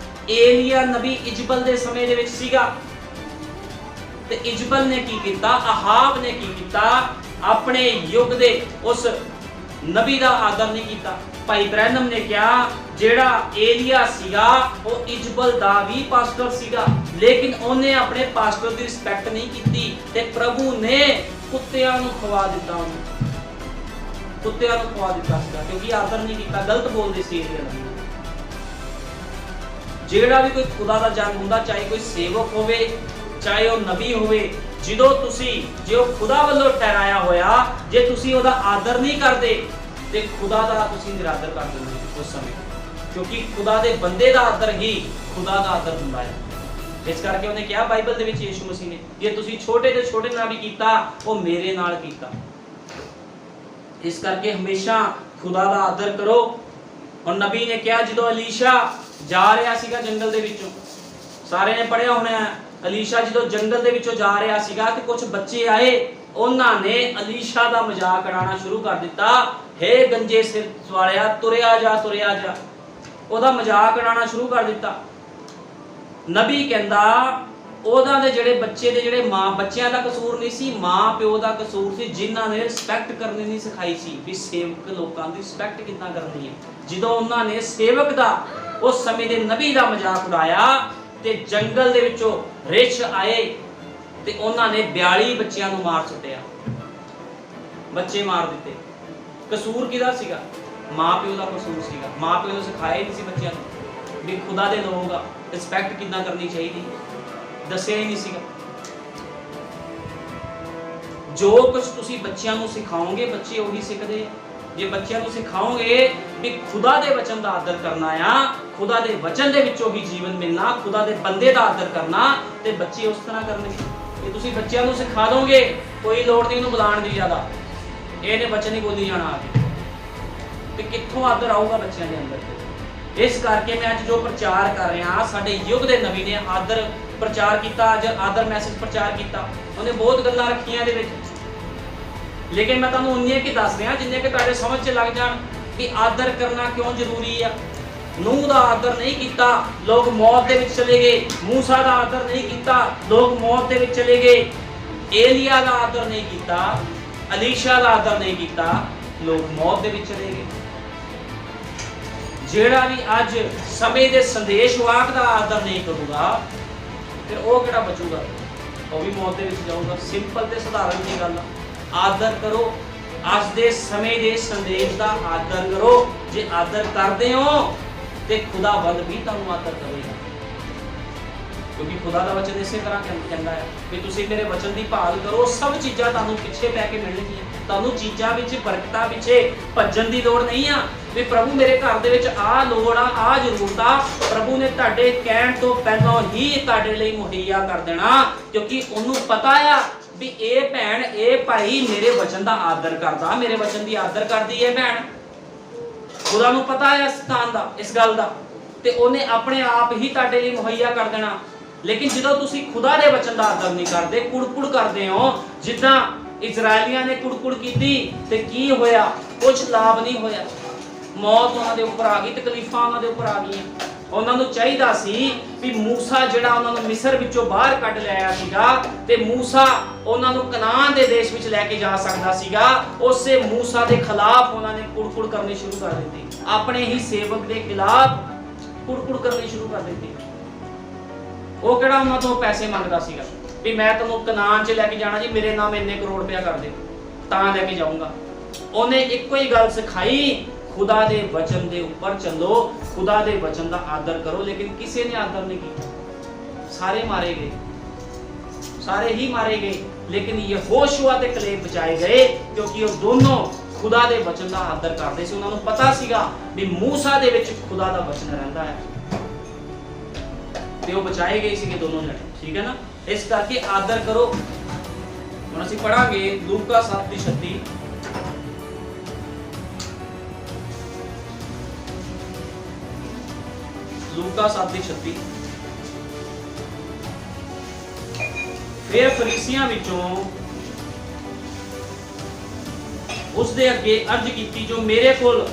ਏਲੀਆ ਨਬੀ ਇਜਬਲ ਦੇ ਸਮੇਂ ਦੇ ਵਿੱਚ ਸੀਗਾ ਤੇ ਇਜਬਲ ਨੇ ਕੀ ਕੀਤਾ? ਆਹਾਬ ਨੇ ਕੀ ਕੀਤਾ? ਆਪਣੇ ਯੁੱਗ ਦੇ ਉਸ ਨਬੀ ਦਾ ਆਦਰ ਨਹੀਂ ਕੀਤਾ। ਭਾਈ ਬ੍ਰੈਨਮ ਨੇ ਕਿਹਾ ਜਿਹੜਾ ਏਲੀਆ ਸੀਗਾ ਉਹ ਇਜਬਲ ਦਾ ਵੀ ਪਾਸਟਰ ਸੀਗਾ, ਲੇਕਿਨ ਉਹਨੇ ਆਪਣੇ ਪਾਸਟਰ ਦੀ ਰਿਸਪੈਕਟ ਨਹੀਂ ਕੀਤੀ ਤੇ ਪ੍ਰਭੂ ਨੇ ਕੁੱਤਿਆਂ ਨੂੰ ਖਵਾ ਦਿੱਤਾ। ਉਹਨੂੰ ਕੁੱਤਿਆਂ ਨੂੰ ਖਵਾ ਦਿੱਤਾ ਸੀਗਾ ਕਿਉਂਕਿ ਆਦਰ ਨਹੀਂ ਕੀਤਾ। ਗਲਤ ਬੋਲਦੇ ਸੀ ਏਲੀਆ ਨਬੀ। ਜਿਹੜਾ ਵੀ ਕੋਈ ਖੁਦਾ ਦਾ ਜਨ ਹੁੰਦਾ, ਚਾਹੇ ਕੋਈ ਸੇਵਕ ਹੋਵੇ, ਚਾਹੇ ਉਹ ਨਬੀ ਹੋਵੇ, ਜੇ ਉਹ ਖੁਦਾ ਵੱਲੋਂ ਠਹਿਰਾਇਆ ਹੋਇਆ, ਜੇ ਤੁਸੀਂ ਉਹਦਾ ਆਦਰ ਨਹੀਂ ਕਰਦੇ ਤੇ ਖੁਦਾ ਦਾ ਤੁਸੀਂ ਨਿਰਾਦਰ ਕਰ ਦਿੰਦੇ ਹੋ ਉਸ ਸਮੇਂ। ਕਿਉਂਕਿ ਖੁਦਾ ਦੇ ਬੰਦੇ ਦਾ ਆਦਰ ਹੀ ਖੁਦਾ ਦਾ ਆਦਰ ਹੁੰਦਾ ਹੈ। ਇਸ ਕਰਕੇ ਉਹਨੇ ਕਿਹਾ ਬਾਈਬਲ ਦੇ ਵਿੱਚ ਯਿਸੂ ਮਸੀਹ ਨੇ, ਜੇ ਤੁਸੀਂ ਛੋਟੇ ਤੋਂ ਛੋਟੇ ਨਾਲ ਵੀ ਕੀਤਾ, ਉਹ ਮੇਰੇ ਨਾਲ ਕੀਤਾ। ਇਸ ਕਰਕੇ ਹਮੇਸ਼ਾ ਖੁਦਾ ਦਾ ਆਦਰ ਕਰੋ। ਹੁਣ ਨਬੀ ਨੇ ਕਿਹਾ ਜਦੋਂ ਅਲੀਸ਼ਾ ਜਾ ਰਿਹਾ ਸੀਗਾ ਜੰਗਲ ਦੇ ਵਿੱਚੋਂ, ਸਾਰੇ ਨੇ ਪੜਿਆ ਹੋਣਾ, ਅਲੀਸ਼ਾ ਜਦੋਂ ਜੰਗਲ ਦੇ ਵਿੱਚੋਂ ਜਾ ਰਿਹਾ ਸੀਗਾ ਤੇ ਕੁਝ ਬੱਚੇ ਆਏ, ਉਹਨਾਂ ਨੇ ਅਲੀਸ਼ਾ ਦਾ ਮਜ਼ਾਕ ਉਡਾਉਣਾ ਸ਼ੁਰੂ ਕਰ ਦਿੱਤਾ। ਹੇ ਗੰਜੇ ਸਿਰ ਵਾਲਿਆ, ਤੁਰਿਆ ਜਾ ਤੁਰਿਆ ਜਾ। ਉਹਦਾ ਮਜ਼ਾਕ ਉਡਾਉਣਾ ਸ਼ੁਰੂ ਕਰ ਦਿੱਤਾ। ਨਬੀ ਕਹਿੰਦਾ ਉਹਨਾਂ ਦੇ ਜਿਹੜੇ ਬੱਚੇ ਦੇ ਜਿਹੜੇ ਬੱਚਿਆਂ ਦਾ ਕਸੂਰ ਨਹੀਂ ਸੀ, ਮਾਂ ਪਿਓ ਦਾ ਕਸੂਰ ਸੀ, ਜਿਨ੍ਹਾਂ ਨੇ ਰਿਸਪੈਕਟ ਕਰਨੀ ਨਹੀਂ ਸਿਖਾਈ ਸੀ ਵੀ ਸੇਵਕ ਲੋਕਾਂ ਦੀ ਰਿਸਪੈਕਟ ਕਿੱਦਾਂ ਕਰਨੀ ਹੈ। ਜਦੋਂ ਉਹਨਾਂ ਨੇ ਸੇਵਕ ਦਾ, ਉਸ ਸਮੇਂ ਦੇ ਨਬੀ ਦਾ ਮਜ਼ਾਕ ਉਡਾਇਆ ਤੇ ਜੰਗਲ ਦੇ ਵਿੱਚੋਂ ਰਿਛ ਆਏ ਤੇ ਉਹਨਾਂ ਨੇ 42 ਬੱਚਿਆਂ ਨੂੰ ਮਾਰ ਸੁੱਟਿਆ। ਬੱਚੇ ਮਾਰ ਦਿੱਤੇ। ਕਸੂਰ ਕਿਹਦਾ ਸੀਗਾ? ਮਾਂ ਪਿਓ ਦਾ ਕਸੂਰ ਸੀਗਾ। ਮਾਂ ਪਿਓ ਨੇ ਸਿਖਾਇਆ ਨਹੀਂ ਸੀ ਬੱਚਿਆਂ ਨੂੰ ਵੀ ਖੁਦਾ ਦੇ ਲੋਕ ਆ, ਰਿਸਪੈਕਟ ਕਿੱਦਾਂ ਕਰਨੀ ਚਾਹੀਦੀ, ਦੱਸਿਆ ਹੀ ਨਹੀਂ ਸੀਗਾ। ਜੋ ਕੁਝ ਤੁਸੀਂ ਬੱਚਿਆਂ ਨੂੰ ਸਿਖਾਓਗੇ, ਬੱਚੇ ਉਹੀ ਸਿੱਖਦੇ ਆ। ਜੇ ਬੱਚਿਆਂ ਨੂੰ ਸਿਖਾਓਗੇ ਵੀ ਖੁਦਾ ਦੇ ਵਚਨ ਦਾ ਆਦਰ ਕਰਨਾ ਆ, ਖੁਦਾ ਦੇ ਵਚਨ ਦੇ ਵਿੱਚੋਂ ਹੀ ਜੀਵਨ ਮਿਲਣਾ, ਖੁਦਾ ਦੇ ਬੰਦੇ ਦਾ ਆਦਰ ਕਰਨਾ, ਤੇ ਬੱਚੇ ਉਸ ਤਰ੍ਹਾਂ ਕਰਨਗੇ। ਜੇ ਤੁਸੀਂ ਬੱਚਿਆਂ ਨੂੰ ਸਿਖਾ ਦੋਗੇ, ਕੋਈ ਲੋੜ ਨਹੀਂ ਉਹਨੂੰ ਬੁਲਾਉਣ ਦੀ ਜ਼ਿਆਦਾ, ਇਹਨੇ ਵਚਨ ਹੀ ਬੋਲੀ ਜਾਣਾ ਆ ਕੇ, ਤੇ ਕਿੱਥੋਂ ਆਦਰ ਆਊਗਾ ਬੱਚਿਆਂ ਦੇ ਅੰਦਰ। ਇਸ ਕਰਕੇ ਮੈਂ ਅੱਜ ਜੋ ਪ੍ਰਚਾਰ ਕਰ ਰਿਹਾ, ਸਾਡੇ ਯੁੱਗ ਦੇ ਨਬੀ ਨੇ ਆਦਰ ਪ੍ਰਚਾਰ ਕੀਤਾ, ਅੱਜ ਆਦਰ ਮੈਸੇਜ ਪ੍ਰਚਾਰ ਕੀਤਾ। ਉਹਨੇ ਬਹੁਤ ਗੱਲਾਂ ਰੱਖੀਆਂ ਇਹਦੇ ਵਿੱਚ, ਲੇਕਿਨ ਮੈਂ ਤੁਹਾਨੂੰ ਉਨੀਆਂ ਕਿ ਦੱਸ ਰਿਹਾ ਜਿੰਨੇ ਕਿ ਤੁਹਾਡੇ ਸਮਝ 'ਚ ਲੱਗ ਜਾਣ ਕਿ ਆਦਰ ਕਰਨਾ ਕਿਉਂ ਜ਼ਰੂਰੀ ਆ। ਨੂਹ ਦਾ ਆਦਰ ਨਹੀਂ ਕੀਤਾ, ਲੋਕ ਮੌਤ ਦੇ ਵਿੱਚ ਚਲੇ ਗਏ। ਮੂਸਾ ਦਾ ਆਦਰ ਨਹੀਂ ਕੀਤਾ, ਲੋਕ ਮੌਤ ਦੇ ਵਿੱਚ ਚਲੇ ਗਏ। ਏਲੀਆ ਦਾ ਆਦਰ ਨਹੀਂ ਕੀਤਾ, ਅਲੀਸ਼ਾ ਦਾ ਆਦਰ ਨਹੀਂ ਕੀਤਾ, ਲੋਕ ਮੌਤ ਦੇ ਵਿੱਚ ਚਲੇ ਗਏ। ਜਿਹੜਾ ਵੀ ਅੱਜ ਸਮੇਂ ਦੇ ਸੰਦੇਸ਼ਵਾਹਕ ਦਾ ਆਦਰ ਨਹੀਂ ਕਰੂਗਾ, ਫਿਰ ਉਹ ਕਿਹੜਾ ਬਚੂਗਾ? ਉਹ ਵੀ ਮੌਤ ਦੇ ਵਿੱਚ ਜਾਊਗਾ। ਸਿੰਪਲ ਤੇ ਸਧਾਰਨ ਜੀ ਗੱਲ ਆ। ਆਦਰ ਕਰੋ, ਅੱਜ ਦੇ ਸਮੇਂ ਦੇ ਸੰਦੇਸ਼ ਦਾ ਆਦਰ ਕਰੋ। ਜੇ ਆਦਰ ਕਰਦੇ ਹੋ ਤੇ ਖੁਦਾਵੰਦ ਵੀ ਤੁਹਾਨੂੰ ਆਦਰ ਕਰੇਗਾ, ਕਿਉਂਕਿ ਖੁਦਾ ਦਾ ਵਚਨ ਇਸੇ ਤਰ੍ਹਾਂ ਕਹਿੰਦਾ ਹੈ ਕਿ ਤੁਸੀਂ ਮੇਰੇ ਵਚਨ ਦੀ ਭਾਲ ਕਰੋ, ਸਭ ਚੀਜ਼ਾਂ ਤੁਹਾਨੂੰ ਪਿੱਛੇ ਪੈ ਕੇ ਮਿਲਣਗੀਆਂ। ਤੁਹਾਨੂੰ ਚੀਜ਼ਾਂ ਵਿੱਚ, ਬਰਕਤਾਂ ਪਿੱਛੇ ਭੱਜਣ ਦੀ ਲੋੜ ਨਹੀਂ ਆ ਵੀ ਪ੍ਰਭੂ ਮੇਰੇ ਘਰ ਦੇ ਵਿੱਚ ਆਹ ਲੋੜ ਆ, ਆਹ ਜ਼ਰੂਰਤ ਆ। ਪ੍ਰਭੂ ਨੇ ਤੁਹਾਡੇ ਕਹਿਣ ਤੋਂ ਪਹਿਲਾਂ ਹੀ ਤੁਹਾਡੇ ਲਈ ਮੁਹੱਈਆ ਕਰ ਦੇਣਾ, ਕਿਉਂਕਿ ਉਹਨੂੰ ਪਤਾ ਆ ਵੀ ਇਹ ਭੈਣ, ਇਹ ਭਾਈ ਮੇਰੇ ਵਚਨ ਦਾ ਆਦਰ ਕਰਦਾ, ਮੇਰੇ ਵਚਨ ਦੀ ਆਦਰ ਕਰਦੀ ਹੈ ਭੈਣ। ਖੁਦਾ ਨੂੰ ਪਤਾ ਹੈ ਇਸ ਸਥਾਨ ਦਾ, ਇਸ ਗੱਲ ਦਾ, ਤੇ ਉਹਨੇ ਆਪਣੇ ਆਪ ਹੀ ਤੁਹਾਡੇ ਲਈ ਮੁਹੱਈਆ ਕਰ ਦੇਣਾ। लेकिन जो तुसी खुदा दे वचन दा आदर नहीं करते, कुड़-कुड़ करते हो, जिद्दां इजराइलियां ने कुड़-कुड़ कीती ते की होया? कुछ लाभ नहीं होया। मौत उन्हां दे उपर आ गई, तकलीफां उन्हां दे उपर आ गईयां। उन्हां नूं चाहीदा सी भी मूसा जिहड़ा उन्हां नूं मिस्र विचों बाहर कढ लिआया सीगा ते मूसा उन्हां नूं कनान दे देश विच लैके जा सकदा सीगा, उसे मूसा दे खिलाफ उन्हां ने कुड़-कुड़ करनी शुरू कर दित्ती। अपने ही सेवक दे खिलाफ कुड़-कुड़ करनी शुरू कर दित्ती। वो किहड़ा उन्हां तों पैसे मंगदा सीगा भी मैं तुहानूं कनान च लैके जाना जी, मेरे नाम इन्ने करोड़ रुपया कर दे तां लैके जाऊंगा। उन्हें इक्को ही गल सिखाई, खुदा दे वचन दे ऊपर चलो, खुदा दे वचन दा आदर करो। लेकिन किसी ने आदर नहीं किया, सारे मारे गए, सारे ही मारे गए। लेकिन यहोशुआ ते कलेब बचाए गए क्योंकि वो दोनों खुदा दे वचन दा आदर करते सी। उन्हां नूं पता सीगा भी मूसा दे विच खुदा दा वचन रहिंदा है ते वो बचाए गए सीगे दोनों जने। ठीक है ना? इस करके आदर करो। हुण असीं पढ़ांगे लूका 7:36। लूका 7:36। फिर फरीसियां विचों उसदे अगे अर्ज कीती, जो मेरे कोल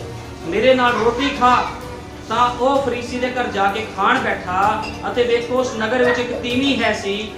मेरे नाल रोटी खा। तां ओह फरीसी दे घर जाके खाण बैठा अते वेखो उस नगर विच एक तीवी है सी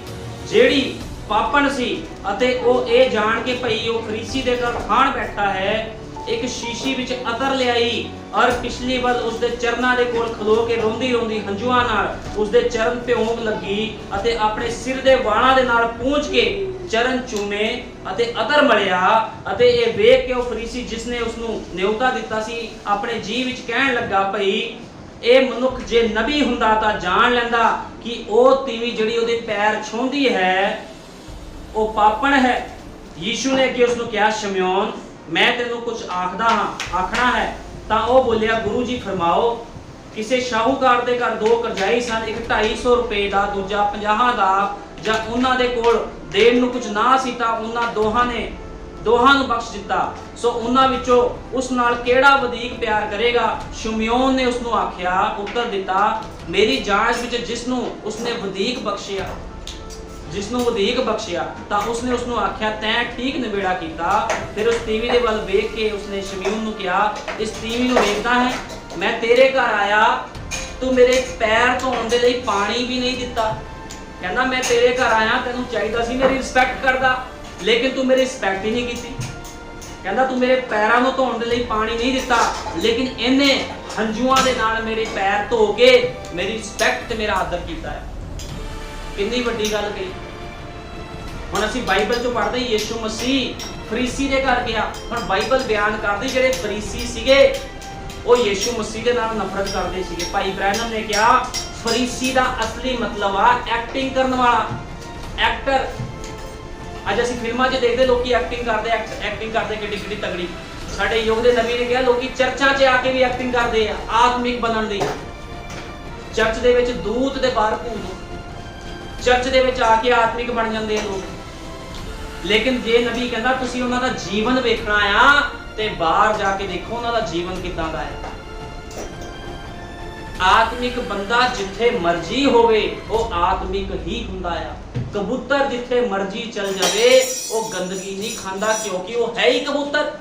जेड़ी पापण सी, अते ओह ए जान के भई ओह फरीसी दे घर खाण बैठा है, एक शीशी विच अतर लियाई और पिछली बल उसदे चरनां दे कोल खलो के रोंदी रोंदी हंजुआं नाल उसदे चरण भ्योंग लगी अते अपने सिर दे वाणां दे नाल पूंछ के चरण चूमे अते अतर मलिया। अते ये वेख के ओह फरीसी जिसने उसनूं न्योता दिता सी अपने जी विच कहण लगा, भई ए मनुख जे नबी हुंदा तां जान लैंदा कि ओह तीवी जिहड़ी ओहदे पैर छूंदी है ओह पापण है। यीशु ने कि उसनूं कहा, शमौन मैं तेनों कुछ आखना है। तां ओह बोलिया, गुरु जी फरमाओ। किसी शाहूकार दे घर दो करजाई सन, एक 250 रुपए दा, दूजा 50 दा। जां उन्हां दे कोल देण नूं कुछ ना सी तां उन्हां दोहां नूं बख्श दिता। सो उन्हां विचों उस नाल किहड़ा वधीक प्यार करेगा? शमौन ने उसनूं आख्या, उत्तर दिता, मेरी जांच विच जिसनूं उसने वधीक बख्शिया तां उसने उसनूं आख्या, तैं ठीक निबेड़ा कीता। फिर उस तीवी दे वल वेख के उसने शमौन नूं कहा, इस तीवी नूं वेखदा है? मैं तेरे घर आया, तू मेरे पैर धोण दे लई पानी भी नहीं दिता। कहना मैं तेरे घर आया, तेनूं चाहीदा सी मेरी रिस्पैक्ट करदा, लेकिन तू मेरी रिस्पैक्ट ही नहीं कीती। कहना तू मेरे पैरां नूं धोण दे लई पानी नहीं दिता, लेकिन इन्ने हंजुआं दे नाल मेरे पैर धो के मेरी रिस्पैक्ट ते मेरा आदर कीता है। कितनी वड्डी गल कही। हुण असीं बाइबल चों पढ़दे यीशु मसीह फरीसी दे घर गया। हुण बाइबल बयान करदी जिहड़े फरीसी सीगे ओह यीशु मसीह दे नाल नफरत करदे सीगे। भाई ब्रैनम ने कहा फरीसी दा असली मतलब आ एक्टिंग करन वाला, एक्टर। अज असीं फिल्मां 'च देखदे लोकी एक्टिंग करदे किड्डी तगड़ी। साडे युग दे नबी ने कहा लोकी चर्चां 'च आके भी एक्टिंग करदे आ आत्मिक बनन दी। चर्च दे विच दूत ते बाहर भूत, चर्च दे विच आके आत्मिक बन जांदे लोग। लेकिन जे नबी कहंदा तुसीं उन्हां दा जीवन वेखना आ ते बाहर जाके देखो उन्हां दा जीवन किदां दा है। आत्मिक बंदा जिथे मर्जी होवे वो आत्मिक ही हुंदा है। कबूतर जिथे मर्जी चल जावे वो गंदगी नहीं खांदा क्योंकि वो है ही कबूतर।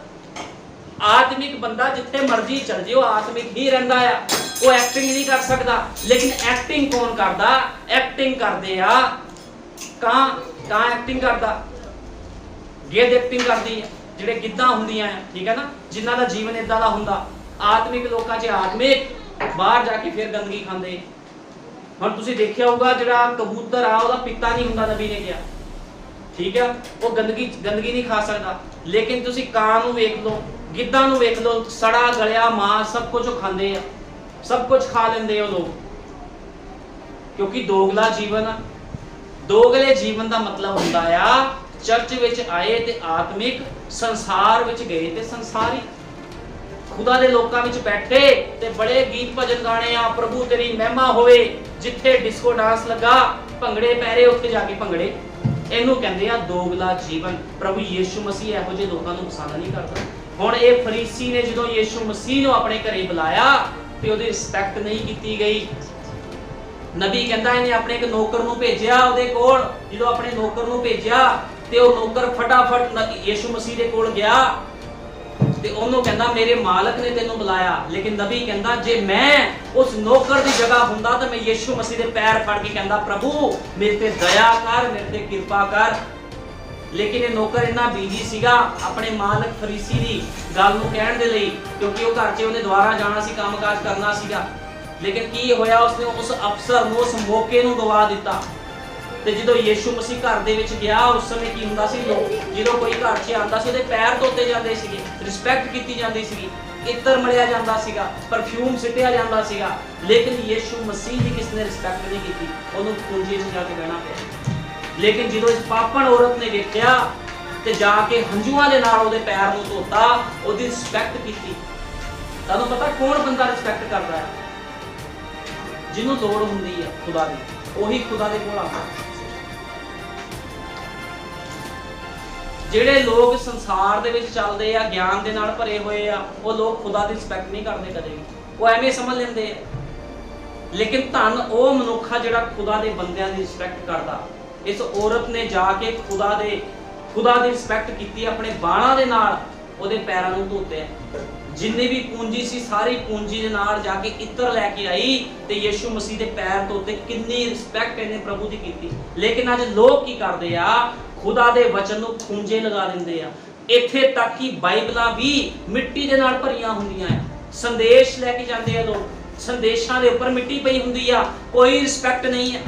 आत्मिक बंदा जिथे मर्जी चल जाए वो आत्मिक ही रहिंदा है, वो एक्टिंग नहीं कर सकता। लेकिन एक्टिंग कौन करदा? एक्टिंग करदे आ कां एक्टिंग करदा, गिद्ध एक्टिंग करदी है, जिहड़े गिद्धां हुंदियां है, ठीक है ना, जिन्हां दा जीवन इदां दा हुंदा। आत्मिक लोकां 'च आत्मिक, बाहर जाके फिर गंदगी खांदे। हुण तुसीं देखिया होगा जिहड़ा कबूतर आ ओहदा पिता नहीं हुंदा, नबी ने कहा, ठीक है, वो गंदगी नहीं खा सकता। लेकिन तुसीं कां नूं वेख लो, गिद्धां नूं वेख लो, सड़ा गलिया मांस सब कुछ खांदे आ, सब कुछ खा लेंदे हो लोग, क्योंकि दोगला जीवन। दोगले जीवन का मतलब हुंदा आ चर्च विच आए ते आत्मिक, संसार विच गए ते संसारी। खुदा दे लोकां विच बैठे ते बड़े गीत भजन गाने आ, प्रभु तेरी महिमा होवे, जिथे डिस्को डांस लगा भंगड़े पैरे उत्थे जाके भंगड़े। इहनूं कहंदे आ दोगला जीवन। प्रभु यीशु मसीह इहो जिहे लोकां नूं पसंद नहीं करदा। हुण ये फरीसी ने जदों यीशु मसीह नूं अपने घरे बुलाया ते ओहदी रिस्पैक्ट नहीं कीती गई। नबी कहता इन्हें अपने एक नौकर नूं भेजिया उहदे कोल। जो अपने नौकर नूं भेजिया ते वो नौकर फटाफट यीशु मसीह दे कोल गया ते ओनू कहंदा मेरे मालक ने तेनू बुलाया। लेकिन नबी कहंदा जे मैं उस नौकर दी जगह हुंदा तो मैं यीशु मसीह दे पैर फड़ के कहंदा प्रभु मेरे ते दया कर, मेरे ते कृपा कर। लेकिन ये नौकर इन्ना बिजी सीगा अपने मालक फरीसी दी गल नूं कहण दे लई, क्योंकि वो घर च उहने दुबारा जाना सी, कामकाज करना सीगा। लेकिन की होया उसने उस अफसर नूं उस मौके नूं गवा दिता। ਤੇ ਜਦੋਂ ਯੀਸ਼ੂ ਮਸੀਹ ਘਰ ਦੇ ਵਿੱਚ ਗਿਆ ਉਸ ਸਮੇਂ ਕੀ ਹੁੰਦਾ ਸੀ, ਲੋਕ ਜਦੋਂ ਕੋਈ ਘਰ 'ਚ ਆਉਂਦਾ ਸੀ ਉਹਦੇ ਪੈਰ ਧੋਤੇ ਜਾਂਦੇ ਸੀਗੇ, ਰਿਸਪੈਕਟ ਕੀਤੀ ਜਾਂਦੀ ਸੀਗੀ, ਇੱਤਰ ਮਲਿਆ ਜਾਂਦਾ ਸੀਗਾ, ਪਰਫਿਊਮ ਸਿੱਟਿਆ ਜਾਂਦਾ ਸੀਗਾ। ਲੇਕਿਨ ਯੀਸ਼ੂ ਮਸੀਹ ਦੀ ਕਿਸ ਨੇ ਰਿਸਪੈਕਟ ਨਹੀਂ ਕੀਤੀ, ਉਹਨੂੰ ਕੁੰਜੀ 'ਚ ਜਾ ਕੇ ਬਹਿਣਾ ਪਿਆ। ਲੇਕਿਨ ਜਦੋਂ ਇਸ ਪਾਪਣ ਔਰਤ ਨੇ ਵੇਖਿਆ ਤੇ ਜਾ ਕੇ ਹੰਝੂਆਂ ਦੇ ਨਾਲ ਉਹਦੇ ਪੈਰ ਨੂੰ ਧੋਤਾ, ਉਹਦੀ ਰਿਸਪੈਕਟ ਕੀਤੀ। ਤੁਹਾਨੂੰ ਪਤਾ ਕੌਣ ਬੰਦਾ ਰਿਸਪੈਕਟ ਕਰਦਾ ਹੈ? ਜਿਹਨੂੰ ਲੋੜ ਹੁੰਦੀ ਹੈ ਖੁਦਾ ਦੀ, ਉਹੀ ਖੁਦਾ ਦੇ ਕੋਲ ਆਉਂਦਾ। ਜਿਹੜੇ ਲੋਕ ਸੰਸਾਰ ਦੇ ਵਿੱਚ ਚੱਲਦੇ ਆ, ਗਿਆਨ ਦੇ ਨਾਲ ਭਰੇ ਹੋਏ ਆ, ਉਹ ਲੋਕ ਖੁਦਾ ਦੀ ਰਿਸਪੈਕਟ ਨਹੀਂ ਕਰਦੇ ਕਦੇ ਵੀ, ਉਹ ਐਵੇਂ ਸਮਝ ਲੈਂਦੇ ਆ। ਲੇਕਿਨ ਧੰਨ ਉਹ ਮਨੁੱਖ ਆ ਜਿਹੜਾ ਖੁਦਾ ਦੇ ਬੰਦਿਆਂ ਦੀ ਰਿਸਪੈਕਟ ਕਰਦਾ। ਇਸ ਔਰਤ ਨੇ ਜਾ ਕੇ ਖੁਦਾ ਦੀ ਰਿਸਪੈਕਟ ਕੀਤੀ, ਆਪਣੇ ਬਾਲਾਂ ਦੇ ਨਾਲ ਉਹਦੇ ਪੈਰਾਂ ਨੂੰ ਧੋਤੇ। ਜਿੰਨੀ ਵੀ ਪੂੰਜੀ ਸੀ ਸਾਰੀ ਪੂੰਜੀ ਦੇ ਨਾਲ ਜਾ ਕੇ ਇੱਤਰ ਲੈ ਕੇ ਆਈ ਤੇ ਯੀਸ਼ੂ ਮਸੀਹ ਦੇ ਪੈਰ ਧੋਤੇ। ਕਿੰਨੀ ਰਿਸਪੈਕਟ ਇਹਨੇ ਪ੍ਰਭੂ ਦੀ ਕੀਤੀ। ਲੇਕਿਨ ਅੱਜ ਲੋਕ ਕੀ ਕਰਦੇ ਆ, ਖੁਦਾ ਦੇ ਵਚਨ ਨੂੰ ਖੂੰਜੇ ਲਗਾ ਦਿੰਦੇ ਆ। ਇੱਥੇ ਤੱਕ ਕਿ ਬਾਈਬਲਾਂ ਵੀ ਮਿੱਟੀ ਦੇ ਨਾਲ ਭਰੀਆਂ ਹੁੰਦੀਆਂ ਆ। ਸੰਦੇਸ਼ ਲੈ ਕੇ ਜਾਂਦੇ ਆ ਲੋਕ, ਸੰਦੇਸ਼ਾਂ ਦੇ ਉੱਪਰ ਮਿੱਟੀ ਪਈ ਹੁੰਦੀ ਆ, ਕੋਈ ਰਿਸਪੈਕਟ ਨਹੀਂ ਹੈ।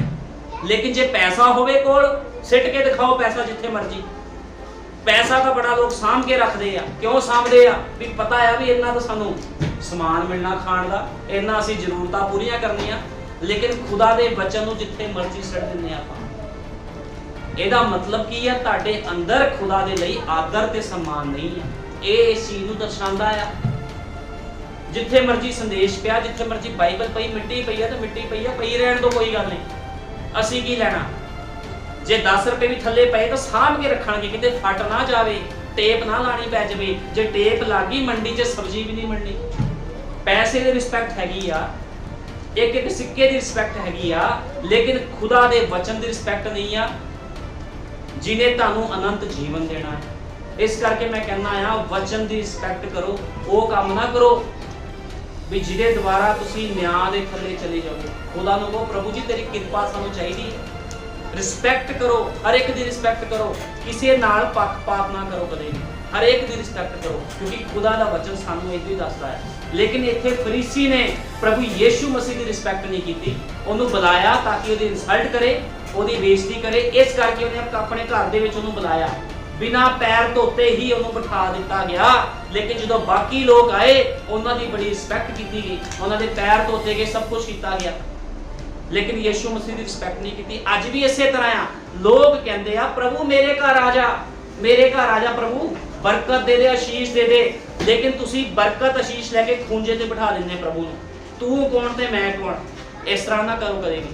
ਲੇਕਿਨ ਜੇ ਪੈਸਾ ਹੋਵੇ ਕੋਲ, ਸਿੱਟ ਕੇ ਦਿਖਾਓ ਪੈਸਾ ਜਿੱਥੇ ਮਰਜੀ। ਪੈਸਾ ਤਾਂ ਬੜਾ ਲੋਕ ਸਾਂਭ ਕੇ ਰੱਖਦੇ ਆ। ਕਿਉਂ ਸਾਂਭਦੇ ਆ? ਵੀ ਪਤਾ ਆ ਵੀ ਇਹਨਾਂ ਤੋਂ ਸਾਨੂੰ ਸਮਾਨ ਮਿਲਣਾ ਖਾਣ ਦਾ, ਇਹਨਾਂ ਅਸੀਂ ਜ਼ਰੂਰਤਾਂ ਪੂਰੀਆਂ ਕਰਨੀਆਂ। ਲੇਕਿਨ ਖੁਦਾ ਦੇ ਵਚਨ ਨੂੰ ਜਿੱਥੇ ਮਰਜੀ ਸਿੱਟ ਦਿੰਦੇ ਆਪਾਂ। ਇਹਦਾ ਮਤਲਬ ਕੀ ਆ? ਤੁਹਾਡੇ ਅੰਦਰ ਖੁਦਾ ਦੇ ਲਈ ਆਦਰ ਤੇ ਸਨਮਾਨ ਨਹੀਂ ਹੈ। ਇਹ ਇਸ ਚੀਜ਼ ਨੂੰ ਦਰਸਾਉਂਦਾ ਆ। ਜਿੱਥੇ ਮਰਜੀ ਸੰਦੇਸ਼ ਪਿਆ, ਜਿੱਥੇ ਮਰਜੀ ਬਾਈਬਲ ਪਈ, ਮਿੱਟੀ ਪਈ ਆ ਤਾਂ ਮਿੱਟੀ ਪਈ ਆ, ਪਈ ਰਹਿਣ ਤੋਂ ਕੋਈ ਗੱਲ ਨਹੀਂ। ਅਸੀਂ ਕੀ ਲੈਣਾ? ਜੇ 10 ਰੁਪਏ ਵੀ ਥੱਲੇ ਪਏ ਤਾਂ ਸਾਂਭ ਕੇ ਰੱਖਾਂਗੇ, ਕਿਤੇ ਫਟ ਨਾ ਜਾਵੇ, ਟੇਪ ਨਾ ਲਾਣੀ ਪੈ ਜਾਵੇ। ਜੇ ਟੇਪ ਲੱਗੀ ਮੰਡੀ 'ਚ ਸਬਜ਼ੀ ਵੀ ਨਹੀਂ ਮੰਡੀ। ਪੈਸੇ ਦੀ ਰਿਸਪੈਕਟ ਹੈਗੀ ਆ, ਇੱਕ ਇੱਕ ਸਿੱਕੇ ਦੀ ਰਿਸਪੈਕਟ ਹੈਗੀ ਆ, ਲੇਕਿਨ ਖੁਦਾ ਦੇ ਵਚਨ ਦੀ ਰਿਸਪੈਕਟ ਨਹੀਂ ਆ, ਜਿਨੇ ਤੁਹਾਨੂੰ ਅਨੰਤ ਜੀਵਨ ਦੇਣਾ ਹੈ। ਇਸ ਕਰਕੇ ਮੈਂ ਕਹਿੰਦਾ ਆ ਵਚਨ ਦੀ ਰਿਸਪੈਕਟ ਕਰੋ। ਉਹ ਕੰਮ ਨਾ ਕਰੋ ਵੀ ਜਿਹਦੇ ਦੁਆਰਾ ਤੁਸੀਂ ਨਿਆਂ ਦੇ ਥੱਲੇ ਚਲੇ ਜਾਓ। ਖੁਦਾ ਨੂੰ ਕਹੋ ਪ੍ਰਭੂ ਜੀ ਤੇਰੀ ਕਿਰਪਾ ਸਾਨੂੰ ਚਾਹੀਦੀ ਹੈ। ਰਿਸਪੈਕਟ ਕਰੋ, ਹਰ ਇੱਕ ਦੀ ਰਿਸਪੈਕਟ ਕਰੋ, ਕਿਸੇ ਨਾਲ ਪੱਖਪਾਤ ਨਾ ਕਰੋ ਕਦੇ ਵੀ। ਹਰ ਇੱਕ ਦੀ ਰਿਸਪੈਕਟ ਕਰੋ, ਕਿਉਂਕਿ ਖੁਦਾ ਦਾ ਵਚਨ ਸਾਨੂੰ ਇਹ ਵੀ ਦੱਸਦਾ ਹੈ। ਲੇਕਿਨ ਇੱਥੇ ਫਰੀਸੀ ਨੇ ਪ੍ਰਭੂ ਯੀਸ਼ੂ ਮਸੀਹ ਦੀ ਰਿਸਪੈਕਟ ਨਹੀਂ ਕੀਤੀ। ਉਹਨੂੰ ਬੁਲਾਇਆ ਤਾਂ ਕਿ ਉਹਦੀ ਇਨਸਲਟ ਕਰੇ, ਉਹਦੀ ਬੇਇੱਜ਼ਤੀ ਕਰੇ। ਇਸ ਕਰਕੇ ਉਹਨੇ ਆਪਣੇ ਘਰ ਦੇ ਵਿੱਚ ਉਹਨੂੰ ਬੁਲਾਇਆ, ਬਿਨਾਂ ਪੈਰ ਧੋਤੇ ਹੀ ਉਹਨੂੰ ਬਿਠਾ ਦਿੱਤਾ ਗਿਆ। ਲੇਕਿਨ ਜਦੋਂ ਬਾਕੀ ਲੋਕ ਆਏ ਉਹਨਾਂ ਦੀ ਬੜੀ ਰਿਸਪੈਕਟ ਕੀਤੀ ਗਈ, ਉਹਨਾਂ ਦੇ ਪੈਰ ਧੋਤੇ ਗਏ, ਸਭ ਕੁਝ ਕੀਤਾ ਗਿਆ। ਲੇਕਿਨ ਯੀਸ਼ੂ ਮਸੀਹ ਦੀ ਰਿਸਪੈਕਟ ਨਹੀਂ ਕੀਤੀ। ਅੱਜ ਵੀ ਇਸੇ ਤਰ੍ਹਾਂ ਆ। ਲੋਕ ਕਹਿੰਦੇ ਆ ਪ੍ਰਭੂ ਮੇਰੇ ਘਰ ਆ ਜਾ, ਮੇਰੇ ਘਰ ਆ ਜਾ ਪ੍ਰਭੂ, ਬਰਕਤ ਦੇ ਦੇ, ਆਸ਼ੀਸ਼ ਦੇ ਦੇ। ਲੇਕਿਨ ਤੁਸੀਂ ਬਰਕਤ ਆਸ਼ੀਸ਼ ਲੈ ਕੇ ਖੂੰਜੇ ਤੇ ਬਿਠਾ ਦਿੰਦੇ ਪ੍ਰਭੂ ਨੂੰ। ਤੂੰ ਕੌਣ ਤੇ ਮੈਂ ਕੌਣ? ਇਸ ਤਰ੍ਹਾਂ ਨਾ ਕਰੋ ਕਦੇ ਵੀ।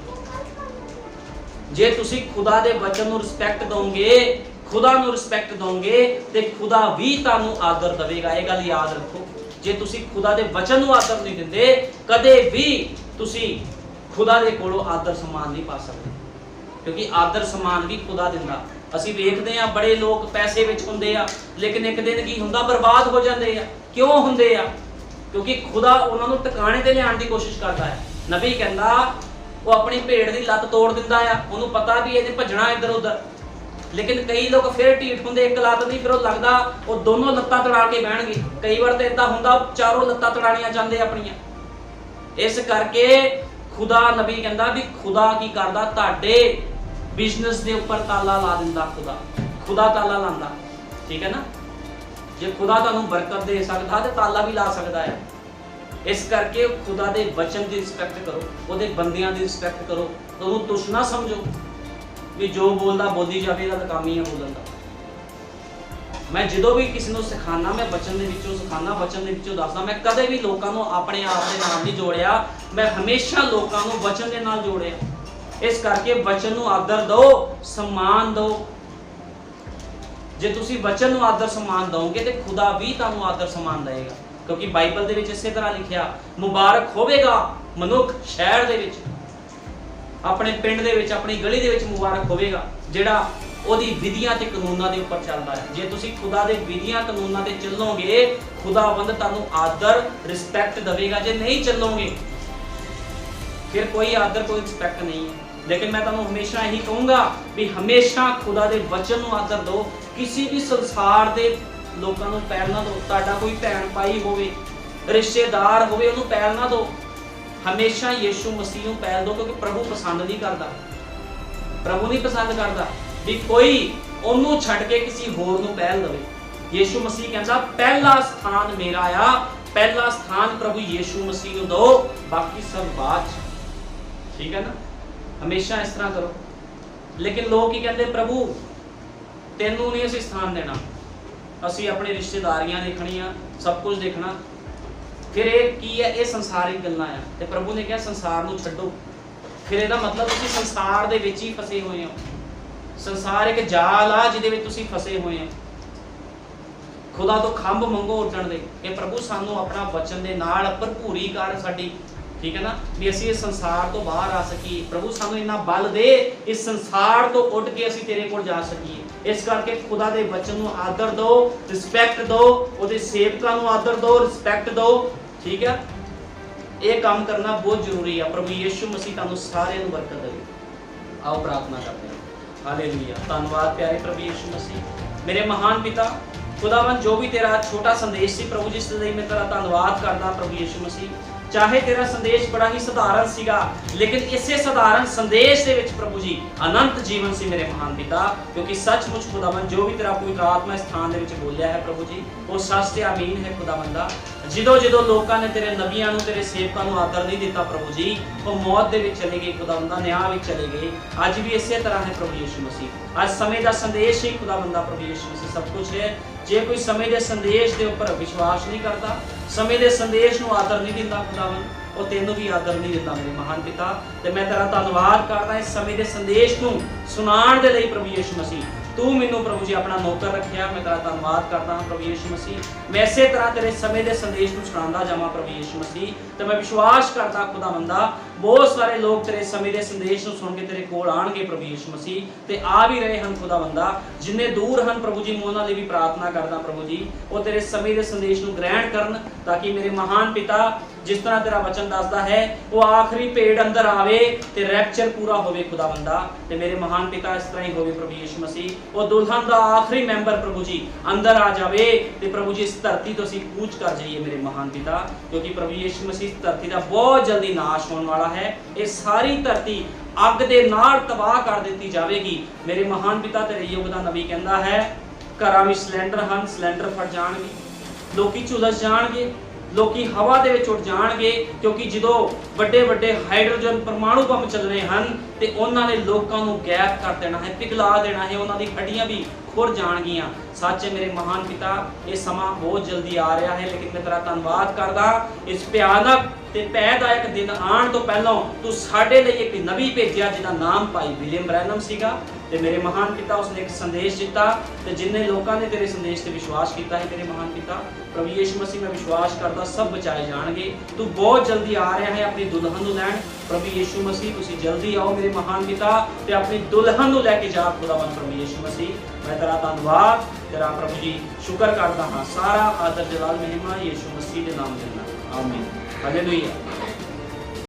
ਜੇ ਤੁਸੀਂ ਖੁਦਾ ਦੇ ਵਚਨ ਨੂੰ ਰਿਸਪੈਕਟ ਦੋਗੇ, ਖੁਦਾ ਨੂੰ ਰਿਸਪੈਕਟ ਦੋਗੇ ਤੇ ਖੁਦਾ ਵੀ ਤੁਹਾਨੂੰ ਆਦਰ ਦੇਵੇਗਾ। ਇਹ ਗੱਲ ਯਾਦ ਰੱਖੋ। ਜੇ ਤੁਸੀਂ ਖੁਦਾ ਦੇ ਵਚਨ ਨੂੰ ਆਦਰ ਨਹੀਂ ਦਿੰਦੇ, ਕਦੇ ਵੀ ਤੁਸੀਂ ਖੁਦਾ ਦੇ ਕੋਲੋਂ ਆਦਰ ਸਨਮਾਨ ਨਹੀਂ ਪਾ ਸਕਦੇ, ਕਿਉਂਕਿ ਆਦਰ ਸਨਮਾਨ ਵੀ ਖੁਦਾ ਦਿੰਦਾ। ਅਸੀਂ ਵੇਖਦੇ ਆ ਬੜੇ ਲੋਕ ਪੈਸੇ ਵਿੱਚ ਹੁੰਦੇ ਆ, ਲੇਕਿਨ ਇੱਕ ਦਿਨ ਕੀ ਹੁੰਦਾ, ਬਰਬਾਦ ਹੋ ਜਾਂਦੇ ਆ। ਕਿਉਂ ਹੁੰਦੇ ਆ? ਕਿਉਂਕਿ ਖੁਦਾ ਉਹਨਾਂ ਨੂੰ ਟਿਕਾਣੇ ਤੇ ਲਿਆਉਣ ਦੀ ਕੋਸ਼ਿਸ਼ ਕਰਦਾ ਹੈ। ਨਬੀ ਕਹਿੰਦਾ ਉਹ ਆਪਣੀ ਭੇਡ ਦੀ ਲੱਤ ਤੋੜ ਦਿੰਦਾ ਆ, ਉਹਨੂੰ ਪਤਾ ਵੀ ਇਹਨੇ ਭੱਜਣਾ ਇੱਧਰ ਉੱਧਰ। ਲੇਕਿਨ ਕਈ ਲੋਕ ਫਿਰ ਢੀਠ ਹੁੰਦੇ, ਇੱਕ ਲੱਤ ਦੀ, ਫਿਰ ਉਹ ਲੱਗਦਾ ਉਹ ਦੋਨੋਂ ਲੱਤਾਂ ਤੜਾ ਕੇ ਬਹਿਣਗੇ। ਕਈ ਵਾਰ ਤਾਂ ਇਦਾਂ ਹੁੰਦਾ ਚਾਰੋਂ ਲੱਤਾਂ ਤੜਾਣੀਆਂ ਚਾਹੁੰਦੇ ਆਪਣੀਆਂ। ਇਸ ਕਰਕੇ ਖੁਦਾ, ਨਬੀ ਕਹਿੰਦਾ ਵੀ ਖੁਦਾ ਕੀ ਕਰਦਾ, ਤੁਹਾਡੇ ਬਿਜ਼ਨਸ ਦੇ ਉੱਪਰ ਤਾਲਾ ਲਾ ਦਿੰਦਾ। ਖੁਦਾ ਤਾਲਾ ਲਾਂਦਾ, ਠੀਕ ਹੈ ਨਾ। ਜੇ ਖੁਦਾ ਤੁਹਾਨੂੰ ਬਰਕਤ ਦੇ ਸਕਦਾ ਤੇ ਤਾਲਾ ਵੀ ਲਾ ਸਕਦਾ ਹੈ। ਇਸ ਕਰਕੇ ਖੁਦਾ ਦੇ ਵਚਨ ਦੀ ਰਿਸਪੈਕਟ ਕਰੋ, ਉਹਦੇ ਬੰਦਿਆਂ ਦੀ ਰਿਸਪੈਕਟ ਕਰੋ। ਉਹਨੂੰ ਤੁਛ ਨਾ ਸਮਝੋ ਵੀ ਜੋ ਬੋਲਦਾ ਬੋਲੀ ਜਾਵੇ, ਇਹਦਾ ਤਾਂ ਕੰਮ ਹੀ ਹੈ ਬੋਲਣ ਦਾ। ਮੈਂ ਜਦੋਂ ਵੀ ਕਿਸੇ ਨੂੰ ਸਿਖਾਣਾ, ਮੈਂ ਵਚਨ ਦੇ ਵਿੱਚੋਂ ਸਿਖਾਣਾ, ਵਚਨ ਦੇ ਵਿੱਚੋਂ ਦੱਸਦਾ। ਮੈਂ ਕਦੇ ਵੀ ਲੋਕਾਂ ਨੂੰ ਆਪਣੇ ਆਪ ਦੇ ਨਾਲ ਨਹੀਂ ਜੋੜਿਆ, ਮੈਂ ਹਮੇਸ਼ਾ ਲੋਕਾਂ ਨੂੰ ਵਚਨ ਦੇ ਨਾਲ ਜੋੜਿਆ। ਇਸ ਕਰਕੇ ਵਚਨ ਨੂੰ ਆਦਰ ਦਿਓ, ਸਨਮਾਨ ਦਿਓ। ਜੇ ਤੁਸੀਂ ਵਚਨ ਨੂੰ ਆਦਰ ਸਨਮਾਨ ਦਿਓਗੇ ਤੇ ਖੁਦਾ ਵੀ ਤੁਹਾਨੂੰ ਆਦਰ ਸਨਮਾਨ ਦੇਵੇਗਾ। ਕਿਉਂਕਿ ਬਾਈਬਲ ਦੇ ਵਿੱਚ ਇਸੇ ਤਰ੍ਹਾਂ ਲਿਖਿਆ, ਮੁਬਾਰਕ ਹੋਵੇਗਾ ਮਨੁੱਖ ਸ਼ਹਿਰ ਦੇ ਵਿੱਚ ਆਪਣੇ ਪਿੰਡ ਦੇ ਵਿੱਚ, ਆਪਣੀ ਗਲੀ ਦੇ ਵਿੱਚ ਮੁਬਾਰਕ ਹੋਵੇਗਾ ਜਿਹੜਾ ਉਹਦੀ ਵਿਧੀਆਂ ਤੇ ਕਾਨੂੰਨਾਂ ਦੇ ਉੱਪਰ ਚੱਲਦਾ ਹੈ। ਜੇ ਤੁਸੀਂ ਖੁਦਾ ਦੇ ਵਿਧੀਆਂ ਕਾਨੂੰਨਾਂ ਤੇ ਚੱਲੋਗੇ, ਖੁਦਾਵੰਦ ਤੁਹਾਨੂੰ ਆਦਰ ਰਿਸਪੈਕਟ ਦੇਵੇਗਾ। ਜੇ ਨਹੀਂ ਚੱਲੋਗੇ ਫਿਰ ਕੋਈ ਆਦਰ, ਕੋਈ ਰਿਸਪੈਕਟ ਨਹੀਂ ਹੈ। ਲੇਕਿਨ ਮੈਂ ਤੁਹਾਨੂੰ ਹਮੇਸ਼ਾ ਇਹੀ ਕਹੂੰਗਾ ਵੀ ਹਮੇਸ਼ਾ ਖੁਦਾ ਦੇ ਵਚਨ ਨੂੰ ਆਦਰ ਦਿਓ। ਕਿਸੇ ਵੀ ਸੰਸਾਰ ਦੇ ਲੋਕਾਂ ਨੂੰ ਪੈਰ ਨਾ ਦਿਓ। ਤੁਹਾਡਾ ਕੋਈ ਭੈਣ ਭਾਈ ਹੋਵੇ, ਰਿਸ਼ਤੇਦਾਰ ਹੋਵੇ, ਉਹਨੂੰ ਪੈਰ ਨਾ ਦਿਓ। ਹਮੇਸ਼ਾ ਯੀਸ਼ੂ ਮਸੀਹ ਨੂੰ ਪੈਰ ਦਿਓ, ਕਿਉਂਕਿ ਪ੍ਰਭੂ ਪਸੰਦ ਨਹੀਂ ਕਰਦਾ। ਪ੍ਰਭੂ ਨਹੀਂ ਪਸੰਦ ਕਰਦਾ ਵੀ ਕੋਈ ਉਹਨੂੰ ਛੱਡ ਕੇ ਕਿਸੇ ਹੋਰ ਨੂੰ ਪਹਿਲ ਦੇਵੇ। ਯੀਸ਼ੂ ਮਸੀਹ ਕਹਿੰਦਾ ਪਹਿਲਾ ਸਥਾਨ ਮੇਰਾ ਆ, ਪਹਿਲਾ ਸਥਾਨ ਪ੍ਰਭੂ ਯੀਸ਼ੂ ਮਸੀਹ ਨੂੰ ਦਿਓ, ਬਾਕੀ ਸਭ ਬਾਅਦ ਚ। ਠੀਕ ਹੈ ਨਾ? ਹਮੇਸ਼ਾ ਇਸ ਤਰ੍ਹਾਂ ਕਰੋ। ਲੇਕਿਨ ਲੋਕ ਕੀ ਕਹਿੰਦੇ, ਪ੍ਰਭੂ ਤੈਨੂੰ ਨਹੀਂ ਅਸੀਂ ਸਥਾਨ ਦੇਣਾ, ਅਸੀਂ ਆਪਣੀ ਰਿਸ਼ਤੇਦਾਰੀਆਂ ਦੇਖਣੀਆਂ, ਸਭ ਕੁਝ ਦੇਖਣਾ। ਫਿਰ ਇਹ ਕੀ ਹੈ? ਇਹ ਸੰਸਾਰਿਕ ਗੱਲਾਂ ਆ। ਤੇ ਪ੍ਰਭੂ ਨੇ ਕਿਹਾ ਸੰਸਾਰ ਨੂੰ ਛੱਡੋ। ਫਿਰ ਇਹਦਾ ਮਤਲਬ ਤੁਸੀਂ ਸੰਸਾਰ ਦੇ ਵਿੱਚ ਹੀ ਫਸੇ ਹੋਏ ਹੋ। ਸੰਸਾਰ ਇੱਕ ਜਾਲ ਆ ਜਿਹਦੇ ਵਿੱਚ ਤੁਸੀਂ ਫਸੇ ਹੋਏ ਹੋ। ਖੁਦਾ ਤੋਂ ਖੰਭ ਮੰਗੋ ਉੱਡਣ ਦੇ ਕਿ ਪ੍ਰਭੂ ਸਾਨੂੰ ਆਪਣਾ ਵਚਨ ਦੇ ਨਾਲ ਭਰਪੂਰੀ ਕਰ ਸਾਡੀ। ਠੀਕ ਹੈ ਨਾ? ਵੀ ਅਸੀਂ ਇਸ ਸੰਸਾਰ ਤੋਂ ਬਾਹਰ ਆ ਸਕੀਏ। ਪ੍ਰਭੂ ਸਾਨੂੰ ਇੰਨਾ ਬਲ ਦੇ ਇਸ ਸੰਸਾਰ ਤੋਂ ਉੱਡ ਕੇ ਅਸੀਂ ਤੇਰੇ ਕੋਲ ਜਾ ਸਕੀਏ। ਇਸ ਕਰਕੇ ਖੁਦਾ ਦੇ ਵਚਨ ਨੂੰ ਆਦਰ ਦਿਓ, ਰਿਸਪੈਕਟ ਦਿਓ, ਉਹਦੇ ਸੇਵਕਾਂ ਨੂੰ ਆਦਰ ਦਿਓ, ਰਿਸਪੈਕਟ ਦਿਓ। ਠੀਕ ਹੈ? ਇਹ ਕੰਮ ਕਰਨਾ ਬਹੁਤ ਜ਼ਰੂਰੀ ਆ। ਪ੍ਰਭੂ ਯੀਸ਼ੂ ਮਸੀਹ ਤੁਹਾਨੂੰ ਸਾਰਿਆਂ ਨੂੰ ਬਰਕਤ ਦੇਵੇ। ਆਓ ਪ੍ਰਾਰਥਨਾ ਕਰਦੇ ਹਾਂ। ਹਾਲੇਲੂਇਆ। ਧੰਨਵਾਦ ਪਿਆਰੇ ਪ੍ਰਭੂ ਯੀਸ਼ੂ ਮਸੀਹ। ਮੇਰੇ ਮਹਾਨ ਪਿਤਾ ਖੁਦਾਵੰਦ, ਜੋ ਵੀ ਤੇਰਾ ਛੋਟਾ ਸੰਦੇਸ਼ ਸੀ ਪ੍ਰਭੂ, ਜਿਸ ਲਈ ਮੈਂ ਤੇਰਾ ਧੰਨਵਾਦ ਕਰਦਾ ਪ੍ਰਭੂ ਯੀਸ਼ੂ ਮਸੀਹ। ਚਾਹੇ ਤੇਰਾ ਸੰਦੇਸ਼ ਬੜਾ ਹੀ ਸਧਾਰਨ ਸੀਗਾ, ਲੇਕਿਨ ਇਸੇ ਸਧਾਰਨ ਸੰਦੇਸ਼ ਦੇ ਵਿੱਚ ਪ੍ਰਭੂ ਜੀ ਅਨੰਤ ਜੀਵਨ ਸੀ ਮੇਰੇ ਮਹਾਨ ਪਿਤਾ। ਕਿਉਂਕਿ ਸੱਚਮੁੱਚ ਖੁਦਾਵੰਦ ਜੋ ਵੀ ਤੇਰਾ ਪਵਿੱਤਰ ਆਤਮਾ ਇਸ ਥਾਂ ਦੇ ਵਿੱਚ ਬੋਲਿਆ ਹੈ ਪ੍ਰਭੂ ਜੀ, ਉਹ ਸੱਚ ਤੇ ਆਮੀਨ ਹੈ ਖੁਦਾਵੰਦਾ। ਜਦੋਂ ਲੋਕਾਂ ਨੇ ਤੇਰੇ ਨਬੀਆਂ ਨੂੰ, ਤੇਰੇ ਸੇਵਕਾਂ ਨੂੰ ਆਦਰ ਨਹੀਂ ਦਿੱਤਾ ਪ੍ਰਭੂ ਜੀ, ਉਹ ਮੌਤ ਦੇ ਵਿੱਚ ਚਲੇ ਗਏ ਖੁਦਾਵੰਦਾ, ਨਿਆਂ ਵਿੱਚ ਚਲੇ ਗਏ। ਅੱਜ ਵੀ ਇਸੇ ਤਰ੍ਹਾਂ ਹੈ ਪ੍ਰਭੂ ਯੀਸ਼ੂ ਮਸੀਹ। ਅੱਜ ਸਮੇਂ ਦਾ ਸੰਦੇਸ਼ ਹੀ ਖੁਦਾਵੰਦਾ ਪ੍ਰਭੂ ਯੀਸ਼ੂ ਮਸੀਹ ਸਭ ਕੁਝ ਹੈ। ਜੇ ਕੋਈ ਸਮੇਂ ਦੇ ਸੰਦੇਸ਼ ਦੇ ਉੱਪਰ ਵਿਸ਼ਵਾਸ ਨਹੀਂ ਕਰਦਾ, ਸਮੇਂ ਦੇ ਸੰਦੇਸ਼ ਨੂੰ ਆਦਰ ਨਹੀਂ ਦਿੰਦਾ ਖੁਦਾਵੰਦ, ਉਹ ਤੈਨੂੰ ਵੀ ਆਦਰ ਨਹੀਂ ਦਿੰਦਾ ਮੇਰੇ ਮਹਾਨ ਪਿਤਾ। ਤੇ ਮੈਂ ਤੇਰਾ ਧੰਨਵਾਦ ਕਰਦਾ ਇਸ ਸਮੇਂ ਦੇ ਸੰਦੇਸ਼ ਨੂੰ ਸੁਣਾਉਣ ਦੇ ਲਈ ਪ੍ਰਭੂ ਯੀਸ਼ੂ ਮਸੀਹ। ਤੂੰ ਮੈਨੂੰ ਪ੍ਰਭੂ ਜੀ ਆਪਣਾ ਨੌਕਰ ਰੱਖਿਆ, ਮੈਂ ਤੇਰਾ ਧੰਨਵਾਦ ਕਰਦਾ ਹਾਂ ਪ੍ਰਭੂ ਯੀਸ਼ੂ ਮਸੀਹ। ਮੈਂ ਇਸੇ ਤਰ੍ਹਾਂ ਤੇਰੇ ਸਮੇਂ ਦੇ ਸੰਦੇਸ਼ ਨੂੰ ਸੁਣਾਉਂਦਾ ਜਾਵਾਂ ਪ੍ਰਭੂ ਯੀਸ਼ੂ ਮਸੀਹ। ਤੇ ਮੈਂ ਵਿਸ਼ਵਾਸ ਕਰਦਾ ਖੁਦਾਵੰਦਾ ਬਹੁਤ ਸਾਰੇ ਲੋਕ ਤੇਰੇ ਸਮੇਂ ਦੇ ਸੰਦੇਸ਼ ਨੂੰ ਸੁਣ ਕੇ ਤੇਰੇ ਕੋਲ ਆਣਗੇ ਪ੍ਰਭੂ ਯੀਸ਼ੂ ਮਸੀਹ, ਤੇ ਆ ਵੀ ਰਹੇ ਹਨ ਖੁਦਾਵੰਦਾ। ਜਿੰਨੇ ਦੂਰ ਹਨ ਪ੍ਰਭੂ ਜੀ, ਮੈਂ ਉਹਨਾਂ ਲਈ ਵੀ ਪ੍ਰਾਰਥਨਾ ਕਰਦਾ ਪ੍ਰਭੂ ਜੀ, ਉਹ ਤੇਰੇ ਸਮੇਂ ਦੇ ਸੰਦੇਸ਼ ਨੂੰ ਗ੍ਰਹਿਣ ਕਰਨ, ਤਾਂ ਕਿ ਮੇਰੇ ਮਹਾਨ ਪਿਤਾ ਜਿਸ ਤਰ੍ਹਾਂ ਤੇਰਾ ਵਚਨ ਦੱਸਦਾ ਹੈ, ਉਹ ਆਖਰੀ ਭੇਡ ਅੰਦਰ ਆਵੇ ਤੇ ਰੈਪਚਰ ਪੂਰਾ ਹੋਵੇ ਖੁਦਾਵੰਦਾ। ਤੇ ਮੇਰੇ ਮਹਾਨ ਪਿਤਾ ਇਸ ਤਰ੍ਹਾਂ ਹੀ ਹੋਵੇ ਪ੍ਰਭੂ ਯੀਸ਼ੂ ਮਸੀਹ। ਉਹ ਦੁਲਹਨ ਦਾ ਆਖਰੀ ਮੈਂਬਰ ਪ੍ਰਭੂ ਜੀ ਅੰਦਰ ਆ ਜਾਵੇ ਤੇ ਪ੍ਰਭੂ ਜੀ ਇਸ ਧਰਤੀ ਤੋਂ ਅਸੀਂ ਕੂਚ ਕਰ ਜਾਈਏ ਮੇਰੇ ਮਹਾਨ ਪਿਤਾ। ਕਿਉਂਕਿ ਪ੍ਰਭੂ ਯੀਸ਼ੂ ਮਸੀਹ ਧਰਤੀ ਦਾ ਬਹੁਤ ਜਲਦੀ ਨਾਸ਼ ਹੋਣ ਵਾਲਾ ਹੈ। ਇਹ ਸਾਰੀ ਧਰਤੀ ਅੱਗ ਦੇ ਨਾਲ ਤਬਾਹ ਕਰ ਦਿੱਤੀ ਜਾਵੇਗੀ ਮੇਰੇ ਮਹਾਨ ਪਿਤਾ। ਤੇਰੇ ਯੁੱਗ ਦਾ ਨਬੀ ਕਹਿੰਦਾ ਹੈ ਘਰਾਂ ਵਿੱਚ ਸਿਲੰਡਰ ਹਨ, ਸਿਲੰਡਰ ਫਟ ਜਾਣਗੇ, ਲੋਕੀ ਝੁਲਸ ਜਾਣਗੇ, ਲੋਕੀ ਹਵਾ ਦੇ ਵਿੱਚ ਉੱਡ ਜਾਣਗੇ। ਕਿਉਂਕਿ ਜਦੋਂ ਵੱਡੇ ਵੱਡੇ ਹਾਈਡਰੋਜਨ ਪਰਮਾਣੂ ਬੰਬ ਚੱਲਣੇ ਹਨ ਤੇ ਉਹਨਾਂ ਨੇ ਲੋਕਾਂ ਨੂੰ ਗੈਪ ਕਰ ਦੇਣਾ ਹੈ, ਪਿਘਲਾ ਦੇਣਾ ਹੈ, ਉਹਨਾਂ ਦੀ ਹੱਡੀਆਂ ਵੀ ਖੁਰ ਜਾਣਗੀਆਂ। ਸੱਚ ਹੈ ਮੇਰੇ ਮਹਾਨ ਪਿਤਾ, ਇਹ ਸਮਾਂ ਬਹੁਤ ਜਲਦੀ ਆ ਰਿਹਾ ਹੈ, ਲੇਕਿਨ ਮੈਂ ਤੇਰਾ ਧੰਨਵਾਦ ਕਰਦਾ ਇਸ ਭਿਆਨਕ ਤੇ ਪੈਦਾਇਕ ਦਿਨ ਆਉਣ ਤੋਂ ਪਹਿਲਾਂ ਤੂੰ ਸਾਡੇ ਲਈ ਇੱਕ ਨਬੀ ਭੇਜਿਆ ਜਿਹਦਾ ਨਾਮ ਭਾਈ ਵਿਲੀਅਮ ਬ੍ਰੈਨਮ ਸੀਗਾ। ਤੇ ਮੇਰੇ ਮਹਾਨ ਪਿਤਾ ਉਸਨੇ ਇੱਕ ਸੰਦੇਸ਼ ਦਿੱਤਾ ਤੇ ਜਿੰਨੇ ਲੋਕਾਂ ਨੇ ਤੇਰੇ ਸੰਦੇਸ਼ ਤੇ ਵਿਸ਼ਵਾਸ ਕੀਤਾ ਹੈ ਮੇਰੇ ਮਹਾਨ ਪਿਤਾ ਪ੍ਰਭੂ ਯੀਸ਼ੂ ਮਸੀਹ, ਮੈਂ ਵਿਸ਼ਵਾਸ ਕਰਦਾ ਸਭ ਬਚਾਏ ਜਾਣਗੇ। ਤੂੰ ਬਹੁਤ ਜਲਦੀ ਆ ਰਿਹਾ ਹੈ ਆਪਣੀ ਦੁਲਹਨ ਨੂੰ ਲੈਣ ਪ੍ਰਭੂ ਯੀਸ਼ੂ ਮਸੀਹ। ਤੁਸੀਂ ਜਲਦੀ ਆਓ ਮੇਰੇ ਮਹਾਨ ਪਿਤਾ ਤੇ ਆਪਣੀ ਦੁਲਹਨ ਨੂੰ ਲੈ ਕੇ ਜਾ ਖੁਦਾਵੰਦ ਪ੍ਰਭੂ ਯੀਸ਼ੂ ਮਸੀਹ। ਮੈਂ ਤੇਰਾ ਧੰਨਵਾਦ, ਤੇਰਾ ਪ੍ਰਭੂ ਜੀ ਸ਼ੁਕਰ ਕਰਦਾ ਹਾਂ। ਸਾਰਾ ਆਦਰ ਜਲਾਲ ਮਹਿਮਾ ਯੀਸ਼ੂ ਮਸੀਹ ਦੇ ਨਾਮ ਦੇ ਨਾਲ, ਆਮੀਨ। ਹਾਲੇਲੂਇਆ।